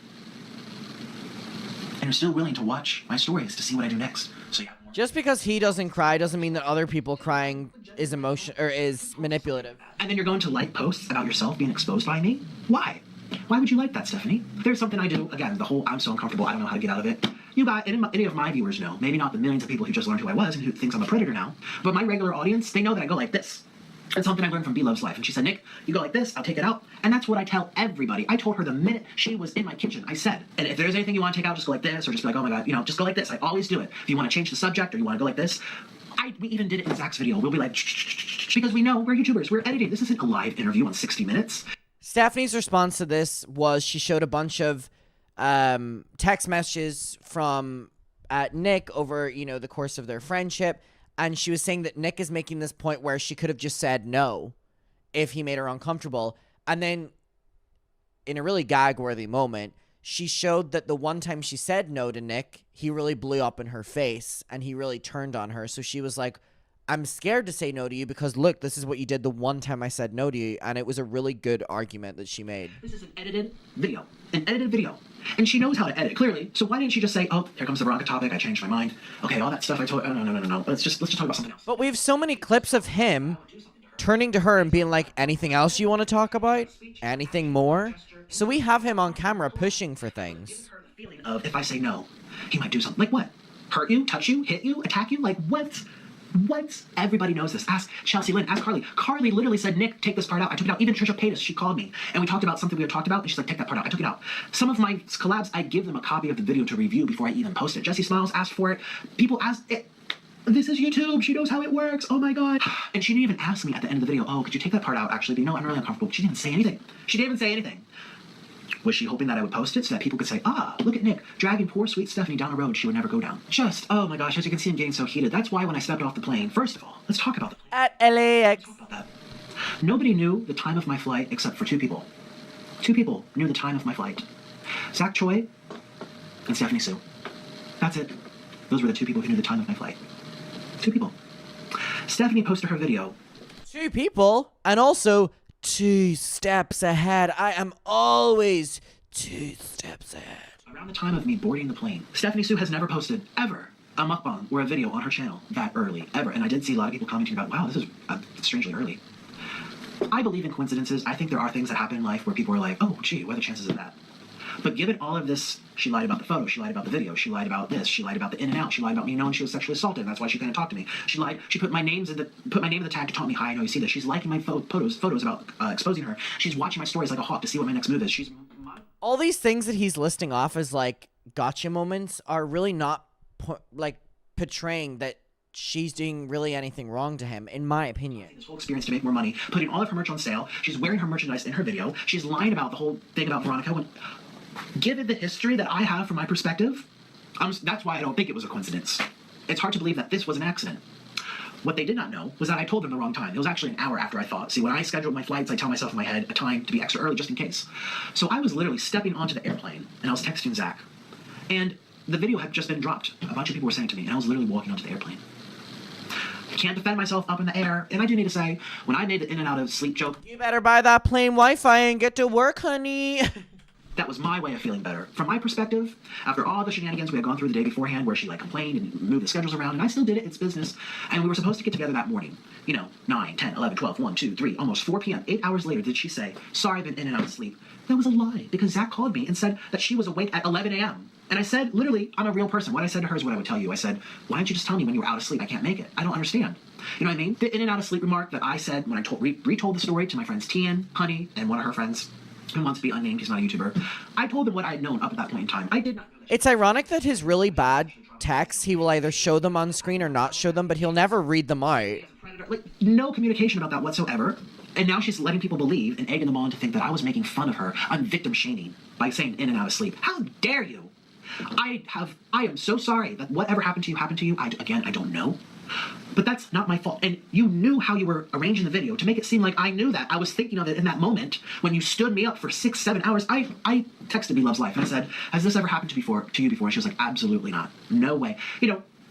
And you're still willing to watch my stories to see what I do next. So yeah. Just because he doesn't cry doesn't mean that other people crying is is manipulative. And then you're going to like posts about yourself being exposed by me? Why? Why would you like that, Stephanie? There's something I do, again, the whole I'm so uncomfortable, I don't know how to get out of it. You got, any of my viewers know, maybe not the millions of people who just learned who I was and who thinks I'm a predator now, but my regular audience, they know that I go like this. It's something I learned from B-Love's life. And she said, Nick, you go like this, I'll take it out. And that's what I tell everybody. I told her the minute she was in my kitchen, I said, and if there's anything you want to take out, just go like this, or just be like, oh my God, just go like this. I always do it. If you want to change the subject or you want to go like this, we even did it in Zach's video. We'll be like, shh, because we know we're YouTubers. We're editing. This isn't a live interview on 60 Minutes. Stephanie's response to this was she showed a bunch of text messages from Nick over, the course of their friendship. And she was saying that Nick is making this point where she could have just said no if he made her uncomfortable. And then in a really gag-worthy moment, she showed that the one time she said no to Nick, he really blew up in her face and he really turned on her. So she was like, I'm scared to say no to you because look, this is what you did the one time I said no to you, and it was a really good argument that she made. This is an edited video. An edited video. And she knows how to edit, clearly. So why didn't she just say, oh, here comes the Veronica topic, I changed my mind. Okay, all that stuff I told, oh, no. Let's just talk about something else. But we have so many clips of him turning to her and being like, anything else you want to talk about? Anything more? So we have him on camera pushing for things. Feeling of, if I say no, he might do something. Like what? Hurt you? Touch you? Hit you? Attack you? Like what? What? Everybody knows this. Ask Chelsea Lynn. Ask Carly. Carly literally said, Nick, take this part out. I took it out. Even Trisha Paytas, she called me. And we talked about something we had talked about. And she's like, take that part out. I took it out. Some of my collabs, I give them a copy of the video to review before I even post it. Jessie Smiles asked for it. People asked it. This is YouTube. She knows how it works. Oh my God. And she didn't even ask me at the end of the video, oh, could you take that part out actually? But you know, I'm really uncomfortable. She didn't say anything. She didn't even say anything. Was she hoping that I would post it so that people could say, ah, look at Nick, dragging poor sweet Stephanie down a road she would never go down? Just, oh my gosh, as you can see, I'm getting so heated. That's why when I stepped off the plane, first of all, let's talk about the plane. At LAX. Let's talk about that. Nobody knew the time of my flight except for two people. Two people knew the time of my flight. Zach Choi and Stephanie Sue. That's it. Those were the two people who knew the time of my flight. Two people. Stephanie posted her video. Two people, and also 2 steps ahead. I am always 2 steps ahead. Around the time of me boarding the plane, Stephanie Sue has never posted, ever, a mukbang or a video on her channel that early, ever. And I did see a lot of people commenting about, wow, this is strangely early. I believe in coincidences. I think there are things that happen in life where people are like, oh, gee, what are the chances of that? But given all of this, she lied about the photo, she lied about the video, she lied about this, she lied about the in and out, she lied about me knowing she was sexually assaulted, and that's why she couldn't talk to me. She lied, she put my name in the tag to taunt me, hi, I know you see this. She's liking my photos about exposing her. She's watching my stories like a hawk to see what my next move is. All these things that he's listing off as like gotcha moments are really not portraying that she's doing really anything wrong to him, in my opinion. This whole experience to make more money, putting all of her merch on sale. She's wearing her merchandise in her video. She's lying about the whole thing about Veronica. Given the history that I have from my perspective, that's why I don't think it was a coincidence. It's hard to believe that this was an accident. What they did not know was that I told them the wrong time. It was actually an hour after I thought. See, when I scheduled my flights, I tell myself in my head a time to be extra early just in case. So I was literally stepping onto the airplane, and I was texting Zach. And the video had just been dropped. A bunch of people were saying to me, and I was literally walking onto the airplane. I can't defend myself up in the air. And I do need to say, when I made the in and out of sleep joke, you better buy that plane Wi-Fi and get to work, honey. that was my way of feeling better. From my perspective, after all the shenanigans we had gone through the day beforehand where she complained and moved the schedules around, and I still did it, it's business, and we were supposed to get together that morning. 9, 10, 11, 12, 1, 2, 3, almost 4 p.m. 8 hours later did she say, sorry, I've been in and out of sleep. That was a lie, because Zach called me and said that she was awake at 11 a.m. And I said, literally, I'm a real person. What I said to her is what I would tell you. I said, why didn't you just tell me when you were out of sleep? I can't make it. I don't understand. You know what I mean? The in and out of sleep remark that I said when I retold the story to my friends Tian, Honey, and one of her friends who wants to be unnamed, he's not a YouTuber. I told them what I had known up at that point in time. I did not know that. It's ironic that his really bad texts, he will either show them on screen or not show them, but he'll never read them out. Like, no communication about that whatsoever. And now she's letting people believe and egging them on to think that I was making fun of her. I'm victim shaming by saying in and out of sleep. How dare you? I am so sorry that whatever happened to you. I don't know. But that's not my fault. And you knew how you were arranging the video to make it seem like I knew that. I was thinking of it in that moment when you stood me up for 6-7 hours. I texted Me Loves Life and I said, has this ever happened to you before? And she was like, absolutely not. No way.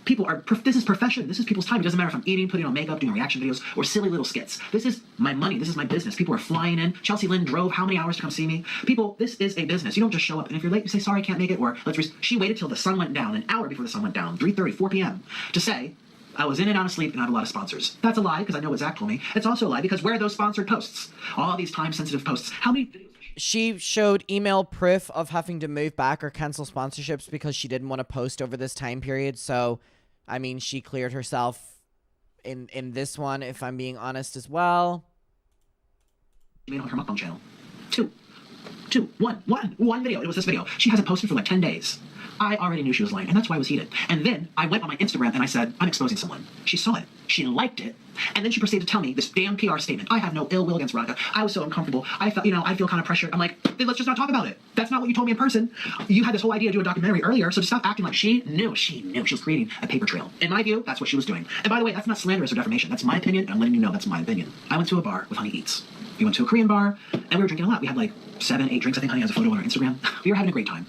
People are, this is profession. This is people's time. It doesn't matter if I'm eating, putting on makeup, doing reaction videos, or silly little skits. This is my money. This is my business. People are flying in. Chelsea Lynn drove how many hours to come see me? People, this is a business. You don't just show up. And if you're late, you say, sorry, I can't make it. Or she waited till the sun went down, an hour before the sun went down, 3:30, 4 p.m. to say, I was in and out of sleep and I have a lot of sponsors. That's a lie because I know what Zach told me. It's also a lie because where are those sponsored posts? All these time-sensitive posts. How many videos? She showed email proof of having to move back or cancel sponsorships because she didn't want to post over this time period. So, I mean, she cleared herself in this one, if I'm being honest as well. She made on her mukbang channel. One video. It was this video. She hasn't posted for like 10 days. I already knew she was lying, and that's why I was heated. And then I went on my Instagram and I said, I'm exposing someone. She saw it. She liked it. And then she proceeded to tell me this damn PR statement. I have no ill will against Veronica. I was so uncomfortable. I felt, I feel kind of pressured. I'm like, then let's just not talk about it. That's not what you told me in person. You had this whole idea to do a documentary earlier, so just stop acting like she knew. She was creating a paper trail. In my view, that's what she was doing. And by the way, that's not slanderous or defamation. That's my opinion, and I'm letting you know that's my opinion. I went to a bar with Honey Eats. We went to a Korean bar, and we were drinking a lot. We had like 7, 8 drinks. I think Honey has a photo on her Instagram. We were having a great time.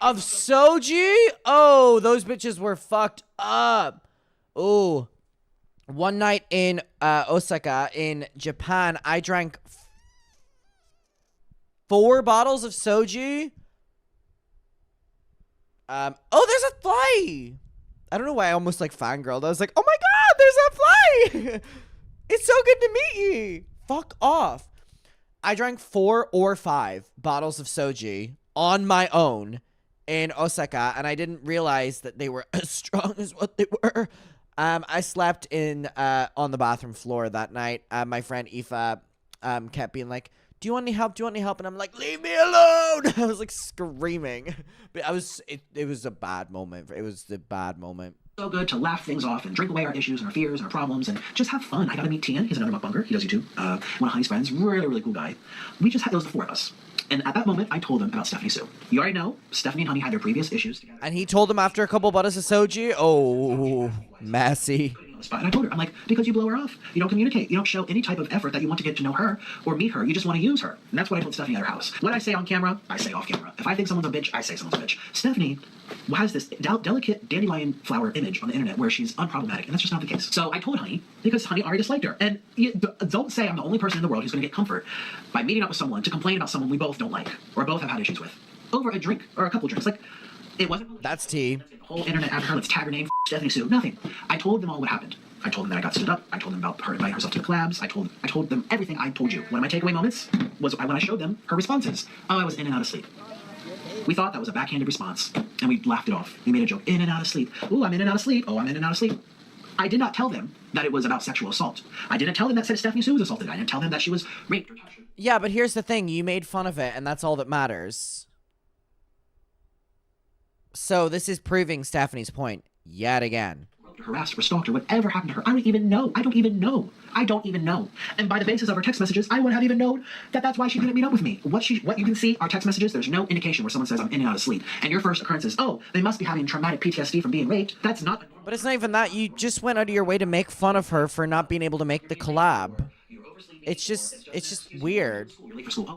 Of soji? Oh, those bitches were fucked up. Oh. one night in Osaka in Japan, I drank 4 bottles of soji. Oh, there's a fly. I don't know why I almost like fangirled. I was like, oh my god, there's a fly. It's so good to meet you. Fuck off. I drank 4 or 5 bottles of soji on my own in Osaka, and I didn't realize that they were as strong as what they were. I slept on the bathroom floor that night. My friend Aoife kept being like, do you want any help? Do you want any help? And I'm like, leave me alone. I was like screaming. But it was a bad moment. It was the bad moment. So good to laugh things off and drink away our issues and our fears and our problems and just have fun. I got to meet Tian. He's another mukbanger. He does YouTube. One of Honey's friends. Really, really cool guy. We just had those, the 4 of us. And at that moment, I told him about Stephanie Sue. You already know, Stephanie and Honey had their previous issues together. And he told him after a couple bottles of soji? Oh, messy. And I told her, I'm like, because you blow her off. You don't communicate. You don't show any type of effort that you want to get to know her or meet her. You just want to use her. And that's what I told Stephanie at her house. What I say on camera, I say off camera. If I think someone's a bitch, I say someone's a bitch. Stephanie has this delicate dandelion flower image on the internet where she's unproblematic, and that's just not the case. So I told Honey, because Honey already disliked her. And don't say I'm the only person in the world who's going to get comfort by meeting up with someone to complain about someone we both don't like or both have had issues with over a drink or a couple drinks. Like, it wasn't... That's tea. The whole internet after her, let's tag her name, Stephanie Sue. Nothing. I told them all what happened. I told them that I got stood up. I told them about her inviting herself to the collabs. I told them everything I told you. One of my takeaway moments was when I showed them her responses. Oh, I was in and out of sleep. We thought that was a backhanded response, and we laughed it off. We made a joke, in and out of sleep. Ooh, I'm in and out of sleep. Oh, I'm in and out of sleep. I did not tell them that it was about sexual assault. I didn't tell them that Stephanie Sue was assaulted. I didn't tell them that she was raped or touched. Yeah, but here's the thing. You made fun of it, and that's all that matters. So this is proving Stephanie's point yet again. Harassed or stalked or whatever happened to her. I don't even know. I don't even know. And by the basis of her text messages, I wouldn't have even known that that's why she didn't meet up with me. What you can see, our text messages, there's no indication where someone says I'm in and out of sleep. And your first occurrence is, oh, they must be having traumatic PTSD from being raped. That's not... But it's not even that. You just went out of your way to make fun of her for not being able to make the collab. It's just weird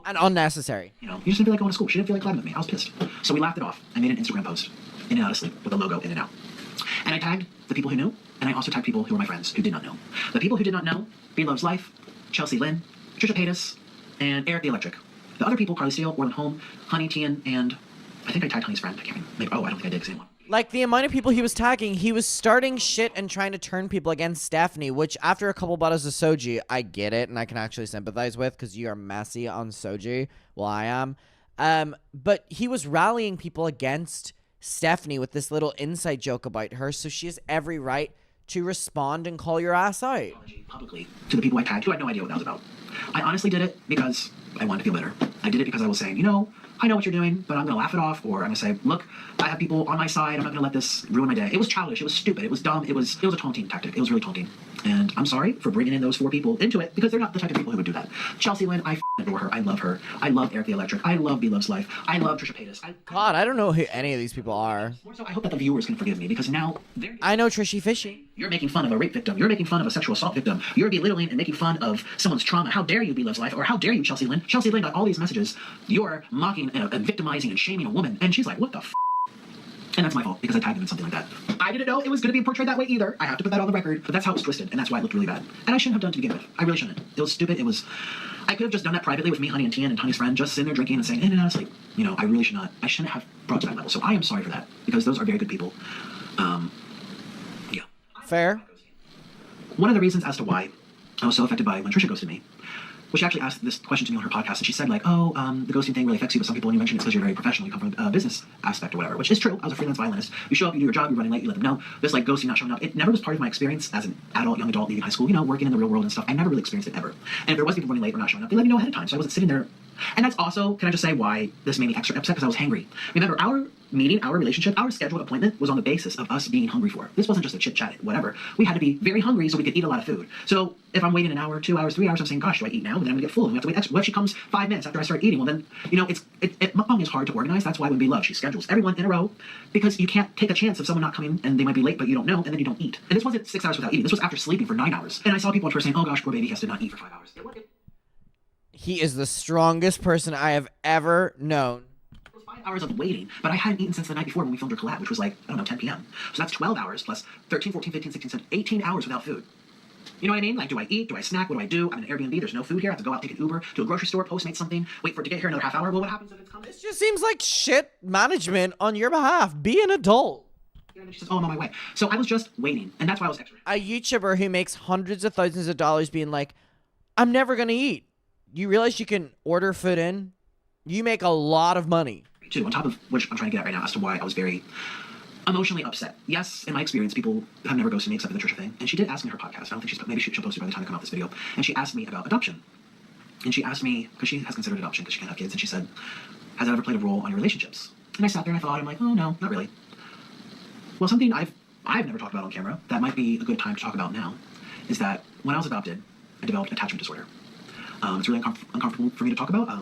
and unnecessary. You just didn't feel like going to school. She didn't feel like collabing with me. I was pissed. So we laughed it off. I made an Instagram post, in and out of sleep, with the logo in and out. And I tagged the people who knew, and I also tagged people who were my friends who did not know. The people who did not know, B Loves Life, Chelsea Lynn, Trisha Paytas, and Eric the Electric. The other people, Carly Steele, Orland Home, Honey Tian, and I think I tagged Honey's friend. I can't remember. Maybe, I don't think I did the same one. Like, the amount of people he was tagging, he was starting shit and trying to turn people against Stephanie, which after a couple bottles of soji, I get it, and I can actually sympathize with, because you are messy on soji. Well, I am. But he was rallying people against Stephanie with this little inside joke about her, so she has every right to respond and call your ass out. Publicly to the people I tagged who had no idea what that was about. I honestly did it because I wanted to feel better. I did it because I was saying, I know what you're doing, but I'm going to laugh it off, or I'm going to say, look, I have people on my side. I'm not going to let this ruin my day. It was childish. It was stupid. It was dumb. It was a taunting tactic. It was really taunting. And I'm sorry for bringing in those 4 people into it, because they're not the type of people who would do that. Chelsea Lynn, I adore her. I love her. I love Eric the Electric. I love B Loves Life. I love Trisha Paytas. God, I don't know who any of these people are. More so, I hope that the viewers can forgive me, because now I know Trishy Fishy. You're making fun of a rape victim. You're making fun of a sexual assault victim. You're belittling and making fun of someone's trauma. How dare you, B Loves Life? Or how dare you, Chelsea Lynn? Chelsea Lynn got all these messages. You're mocking and victimizing and shaming a woman. And she's like, what the f***? And that's my fault, because I tagged him in something like that. I didn't know it was going to be portrayed that way either. I have to put that on the record, but that's how it was twisted, and that's why it looked really bad. And I shouldn't have done it to begin with. I really shouldn't. It was stupid. I could have just done that privately with me, Honey, and Tian, and Honey's friend, just sitting there drinking and saying, in and out of sleep. I really should not. I shouldn't have brought to that level. So I am sorry for that, because those are very good people. Yeah. Fair. One of the reasons as to why I was so affected by when Trisha ghosted me, well, she actually asked this question to me on her podcast, and she said, the ghosting thing really affects you with some people, and you mentioned it's because you're very professional, you come from a business aspect or whatever, which is true. I was a freelance violinist. You show up, you do your job, you're running late, you let them know. This, ghosting, not showing up, it never was part of my experience as an young adult leaving high school, working in the real world and stuff. I never really experienced it ever. And if there was people running late or not showing up, they let me know ahead of time, so I wasn't sitting there. And that's also, can I just say why this made me extra upset? Because I was hangry. Remember, our meeting, our relationship, our scheduled appointment was on the basis of us being hungry for it. This wasn't just a chit-chat, whatever. We had to be very hungry so we could eat a lot of food. So if I'm waiting an hour, 2 hours, 3 hours, I'm saying, gosh, do I eat now? And then I'm going to get full. And we have to wait extra. What if she comes 5 minutes after I start eating? Well, then, mukbang is hard to organize. That's why when we love, she schedules everyone in a row, because you can't take a chance of someone not coming and they might be late, but you don't know, and then you don't eat. And this wasn't 6 hours without eating. This was after sleeping for 9 hours. And I saw people on Twitter saying, oh gosh, poor baby, he has to not eat for 5 hours. He is the strongest person I have ever known. 5 hours of waiting, but I hadn't eaten since the night before when we filmed our collab, which was 10 p.m. So that's 12 hours plus 13, 14, 15, 16, 17, 18 hours without food. You know what I mean? Like, do I eat? Do I snack? What do? I'm in an Airbnb. There's no food here. I have to go out, take an Uber to a grocery store, Postmate something, wait for it to get here another half hour. Well, what happens if it's coming? This just seems like shit management on your behalf. Be an adult. And then she says, oh, I'm on my way. So I was just waiting, and that's why I was extra. A YouTuber who makes hundreds of thousands of dollars being like, I'm never going to eat. You realize you can order food in? You make a lot of money. Too, on top of which I'm trying to get at right now as to why I was very emotionally upset. Yes, in my experience, people have never ghosted me except for the Trisha thing. And she did ask me in her podcast. I don't think maybe she'll post it by the time I come out this video. And she asked me about adoption. And she asked me, because she has considered adoption because she can't have kids, and she said, has that ever played a role on your relationships? And I sat there and I thought, I'm like, oh no, not really. Well, something I've never talked about on camera that might be a good time to talk about now is that when I was adopted, I developed attachment disorder. It's really uncomfortable for me to talk about. I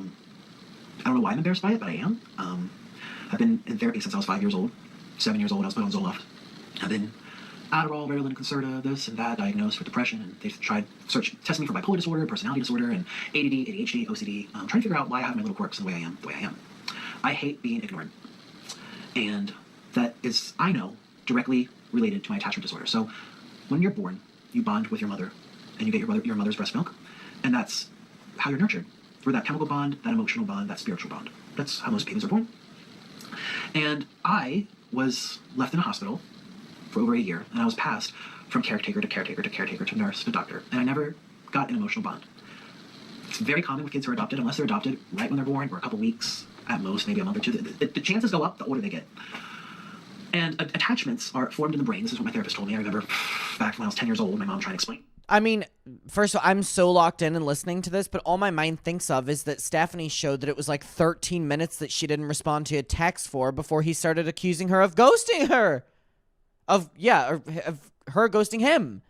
don't know why I'm embarrassed by it, but I am. I've been in therapy since I was 5 years old. 7 years old, I was put on Zoloft. I've been Adderall, Ritalin, Concerta, this and that, diagnosed with depression, and they've tried testing me for bipolar disorder, personality disorder, and ADD, ADHD, OCD, trying to figure out why I have my little quirks and the way I am. I hate being ignored. And that is, I know, directly related to my attachment disorder. So when you're born, you bond with your mother, and you get your mother's breast milk, and that's how you're nurtured. Through that chemical bond, that emotional bond, that spiritual bond. That's how most babies are born. And I was left in a hospital for over a year, and I was passed from caretaker to caretaker to caretaker to nurse to doctor, and I never got an emotional bond. It's very common with kids who are adopted, unless they're adopted right when they're born, or a couple weeks at most, maybe a month or two. The chances go up the older they get. And attachments are formed in the brain. This is what my therapist told me. I remember back when I was 10 years old, my mom trying to explain. I mean, first of all, I'm so locked in and listening to this, but all my mind thinks of is that Stephanie showed that it was like 13 minutes that she didn't respond to a text for before he started accusing her of ghosting her. Of her ghosting him.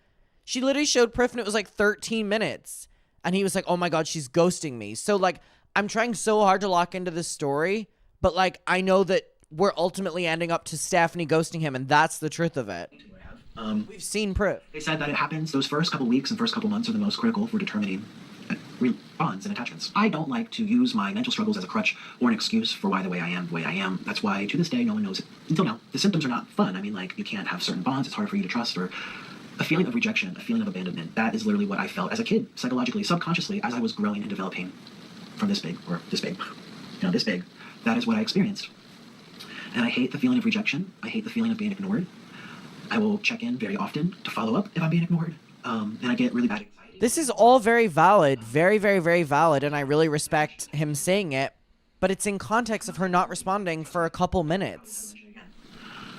She literally showed proof and it was like 13 minutes. And he was like, oh my God, she's ghosting me. So like, I'm trying so hard to lock into this story, but like, I know that we're ultimately ending up to Stephanie ghosting him, and that's the truth of it. We've seen proof. They said that it happens, those first couple weeks and first couple months are the most critical for determining bonds and attachments. I don't like to use my mental struggles as a crutch or an excuse for why the way I am. That's why, to this day, no one knows it. Until now, the symptoms are not fun. I mean, like, you can't have certain bonds. It's hard for you to trust, or a feeling of rejection, a feeling of abandonment. That is literally what I felt as a kid, psychologically, subconsciously, as I was growing and developing from this big. That is what I experienced. And I hate the feeling of rejection. I hate the feeling of being ignored. I will check in very often to follow up if I'm being ignored. And I get really bad anxiety. This is all very valid, very, very, very valid, and I really respect him saying it, but it's in context of her not responding for a couple minutes.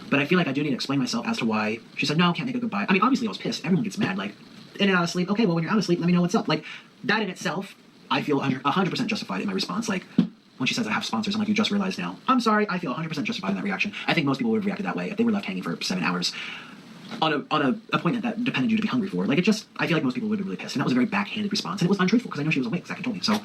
But I feel like I do need to explain myself as to why she said, no, I can't make a goodbye. I mean, obviously I was pissed. Everyone gets mad. Like, in and out of sleep. Okay, well, when you're out of sleep, let me know what's up. Like, that in itself, I feel 100% justified in my response. Like, when she says I have sponsors, I'm like, you just realized now. I'm sorry, I feel 100% justified in that reaction. I think most people would have reacted that way if they were left hanging for 7 hours on a appointment that depended you to be hungry for. Like, I feel like most people would have been really pissed. And that was a very backhanded response. And it was untruthful because I know she was awake, Zach had told me. So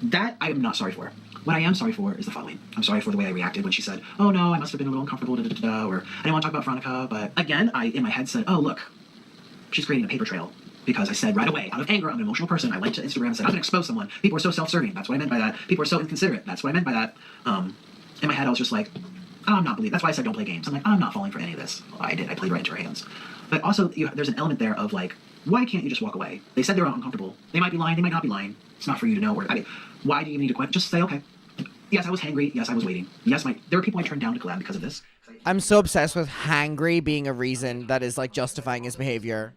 that I am not sorry for. What I am sorry for is the following. I'm sorry for the way I reacted when she said, oh no, I must have been a little uncomfortable, or I didn't want to talk about Veronica. But again, I, in my head, said, oh, look, she's creating a paper trail. Because I said right away, out of anger, I'm an emotional person. I went to Instagram and said, I'm going to expose someone. People are so self-serving. That's what I meant by that. People are so inconsiderate. That's what I meant by that. In my head, I was just like, oh, I'm not believing. That's why I said don't play games. I'm like, I'm not falling for any of this. Well, I did. I played right into her hands. But also, there's an element there of like, why can't you just walk away? They said they're uncomfortable. They might be lying. They might not be lying. It's not for you to know. Or, I mean, why do you need to quit? Just say, okay. Yes, I was hangry. Yes, I was waiting. Yes, there were people I turned down to collab because of this. I'm so obsessed with hangry being a reason that is like justifying his behavior.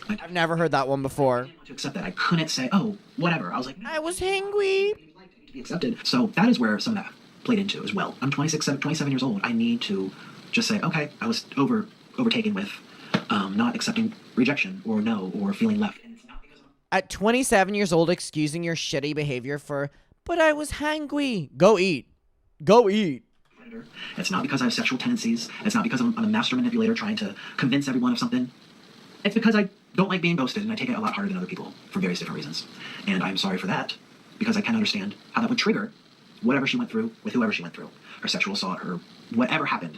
I've never heard that one before. I didn't want to accept that. I couldn't say, oh, whatever. I was like, I was hangry. To be accepted. So that is where some of that played into as well. I'm 27 years old. I need to just say, okay, I was overtaken with not accepting rejection or no or feeling left. And it's not because At 27 years old, excusing your shitty behavior for, but I was hangry. Go eat. Go eat. It's not because I have sexual tendencies. It's not because I'm a master manipulator trying to convince everyone of something. It's because I don't like being ghosted, and I take it a lot harder than other people for various different reasons. And I'm sorry for that, because I can understand how that would trigger whatever she went through with whoever she went through, her sexual assault, or whatever happened.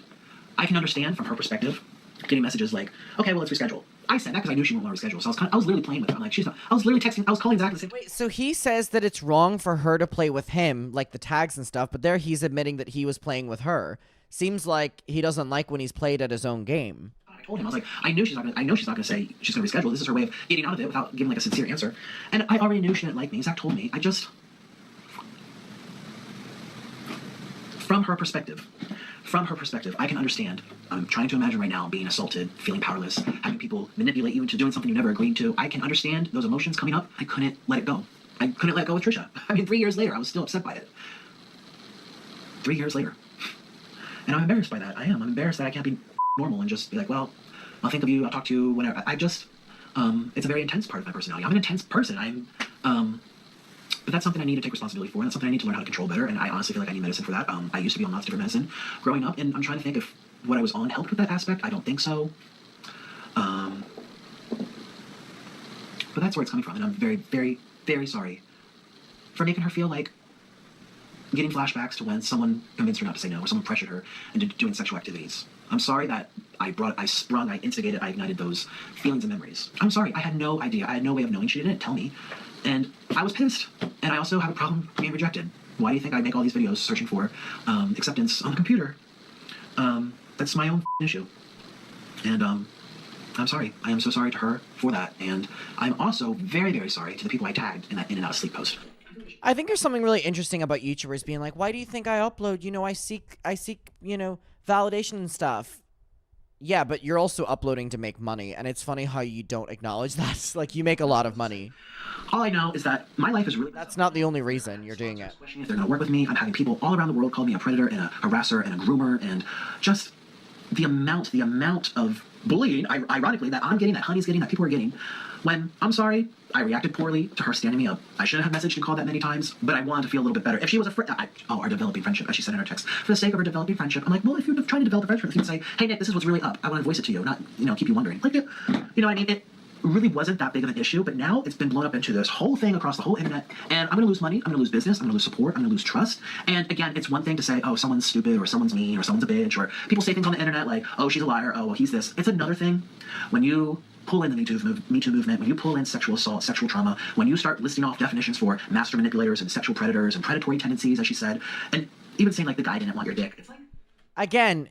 I can understand from her perspective getting messages like, okay, well, let's reschedule. I said that because I knew she wouldn't want to reschedule, so I was literally playing with her. I'm like, I was literally texting, I was calling Zach the same. Wait, so he says that it's wrong for her to play with him, like the tags and stuff, but there he's admitting that he was playing with her. Seems like he doesn't like when he's played at his own game. I told him, I was like, I know she's not gonna say she's gonna reschedule. This is her way of getting out of it without giving like a sincere answer. And I already knew she didn't like me. Zach told me. From her perspective, I can understand. I'm trying to imagine right now being assaulted, feeling powerless, having people manipulate you into doing something you never agreed to. I can understand those emotions coming up. I couldn't let it go. I couldn't let go with Trisha. I mean, 3 years later, I was still upset by it. 3 years later. And I'm embarrassed by that. I am. I'm embarrassed that I can't be normal and just be like, well, I'll think of you, I'll talk to you, whatever. It's a very intense part of my personality. I'm an intense person. But that's something I need to take responsibility for, and that's something I need to learn how to control better, and I honestly feel like I need medicine for that. I used to be on lots of different medicine growing up, and I'm trying to think if what I was on helped with that aspect. I don't think so. But that's where it's coming from, and I'm very, very, very sorry for making her feel like getting flashbacks to when someone convinced her not to say no, or someone pressured her into doing sexual activities. I'm sorry that I instigated, I ignited those feelings and memories. I'm sorry, I had no idea. I had no way of knowing. She didn't tell me. And I was pissed. And I also have a problem being rejected. Why do you think I make all these videos searching for acceptance on the computer? That's my own issue. And I'm sorry. I am so sorry to her for that. And I'm also very, very sorry to the people I tagged in that in and out of sleep post. I think there's something really interesting about YouTubers being like, why do you think I upload? I seek, validation and stuff. Yeah, but you're also uploading to make money, and it's funny how you don't acknowledge that. Like, you make a lot of money. All I know is that my life is really... That's not the only reason you're doing it. If they're going to work with me, I'm having people all around the world call me a predator and a harasser and a groomer, and just the amount of bullying, ironically, that I'm getting, that Honey's getting, that people are getting, when, I'm sorry, I reacted poorly to her standing me up. I shouldn't have messaged and called that many times, but I wanted to feel a little bit better. If she was afraid, our developing friendship, as she said in her text, for the sake of our developing friendship, I'm like, well, if you're trying to develop a friendship, if you say, hey, Nick, this is what's really up, I want to voice it to you, not, keep you wondering. Like, it really wasn't that big of an issue, but now it's been blown up into this whole thing across the whole internet, and I'm going to lose money, I'm going to lose business, I'm going to lose support, I'm going to lose trust. And again, it's one thing to say, oh, someone's stupid, or someone's mean, or someone's a bitch, or people say things on the internet like, oh, she's a liar, oh, well, he's this. It's another thing when you pull in the Me Too movement, when you pull in sexual assault, sexual trauma, when you start listing off definitions for master manipulators and sexual predators and predatory tendencies, as she said, and even saying like the guy didn't want your dick. It's like, again,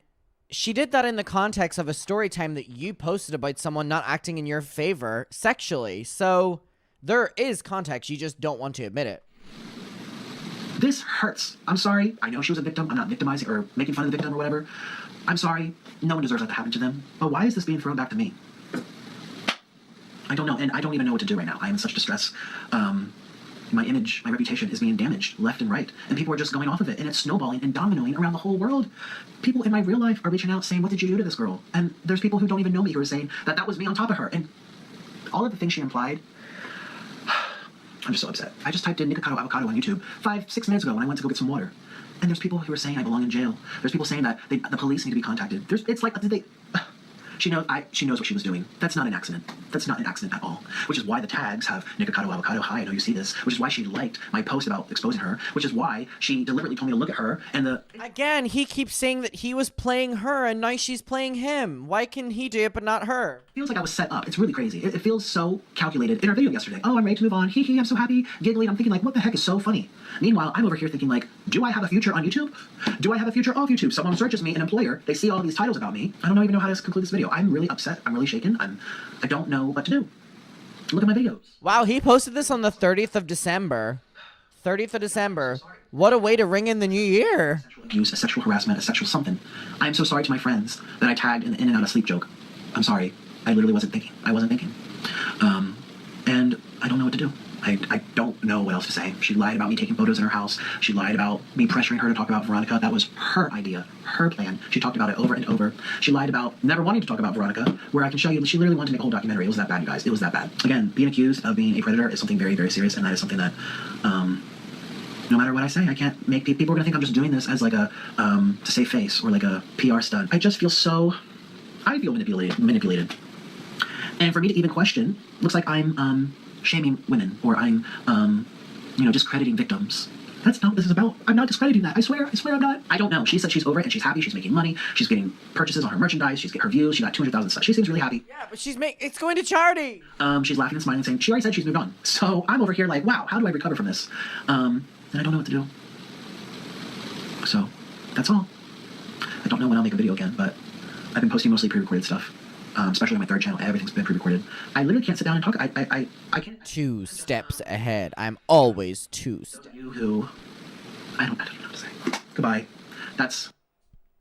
she did that in the context of a story time that you posted about someone not acting in your favor sexually. So there is context. You just don't want to admit it. This hurts. I'm sorry. I know she was a victim. I'm not victimizing or making fun of the victim or whatever. I'm sorry. No one deserves that to happen to them. But why is this being thrown back to me? I don't know, and I don't even know what to do right now. I am in such distress. My image, my reputation is being damaged left and right, and people are just going off of it, and it's snowballing and dominoing around the whole world. People in my real life are reaching out saying, what did you do to this girl? And there's people who don't even know me who are saying that was me on top of her, and all of the things she implied. I'm just so upset. I just typed in nikocado avocado on YouTube 5-6 minutes ago when I went to go get some water, and there's people who are saying I belong in jail. There's people saying that the police need to be contacted. It's like, did they... She knows what she was doing. That's not an accident. That's not an accident at all. Which is why the tags have nikocado avocado. Hi, I know you see this. Which is why she liked my post about exposing her. Which is why she deliberately told me to look at her. And again, he keeps saying that he was playing her and now she's playing him. Why can he do it but not her? It feels like I was set up. It's really crazy. It feels so calculated. In our video yesterday, oh, I'm ready to move on. Hee hee, I'm so happy. Giggling. I'm thinking like, what the heck is so funny? Meanwhile, I'm over here thinking like, do I have a future on YouTube? Do I have a future off YouTube? Someone searches me, an employer. They see all these titles about me. I don't even know how to conclude this video. I'm really upset. I'm really shaken. I don't know what to do. Look at my videos. Wow, he posted this on the 30th of December. 30th of December. What a way to ring in the new year. Sexual abuse, a sexual harassment, a sexual something. I am so sorry to my friends that I tagged in and out of sleep joke. I'm sorry. I literally wasn't thinking. I wasn't thinking. And I don't know what to do. I don't know what else to say. She lied about me taking photos in her house. She lied about me pressuring her to talk about Veronica. That was her idea, her plan. She talked about it over and over. She lied about never wanting to talk about Veronica, where I can show you she literally wanted to make a whole documentary. It was that bad, you guys. It was that bad. Again, being accused of being a predator is something very, very serious, and that is something that, no matter what I say, I can't make people are going to think I'm just doing this as like a, to save face or like a PR stunt. I just feel manipulated. And for me to even question, looks like I'm, shaming women, or I'm, discrediting victims. That's not what this is about. I'm not discrediting that. I swear I'm not. I don't know. She said she's over it and she's happy. She's making money. She's getting purchases on her merchandise. She's getting her views. She got 200,000 subs. She seems really happy. Yeah, but it's going to charity. She's laughing and smiling, saying she already said she's moved on. So I'm over here like, wow, how do I recover from this? And I don't know what to do. So that's all. I don't know when I'll make a video again, but I've been posting mostly pre-recorded stuff. especially on my third channel. Everything's been pre-recorded. I literally can't sit down and talk. I can't. 2 steps ahead. I'm always 2 steps. You who, I don't know what to say. Goodbye. That's.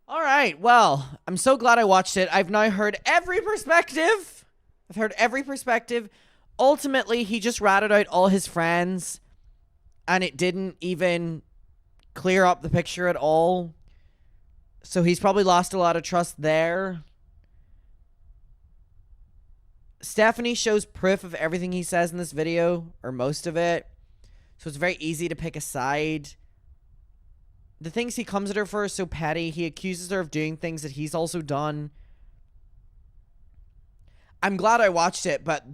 All right, well, I'm so glad I watched it. I've now heard every perspective. I've heard every perspective. Ultimately, he just ratted out all his friends, and it didn't even clear up the picture at all. So he's probably lost a lot of trust there. Stephanie shows proof of everything he says in this video, or most of it. So it's very easy to pick a side. The things he comes at her for are so petty. He accuses her of doing things that he's also done. I'm glad I watched it, but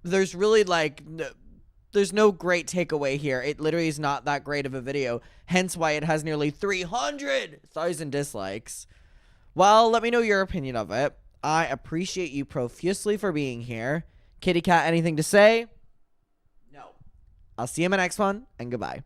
there's really, like, there's no great takeaway here. It literally is not that great of a video. Hence why it has nearly 300,000 dislikes. Well, let me know your opinion of it. I appreciate you profusely for being here. Kitty Cat, anything to say? No. I'll see you in my next one, and goodbye.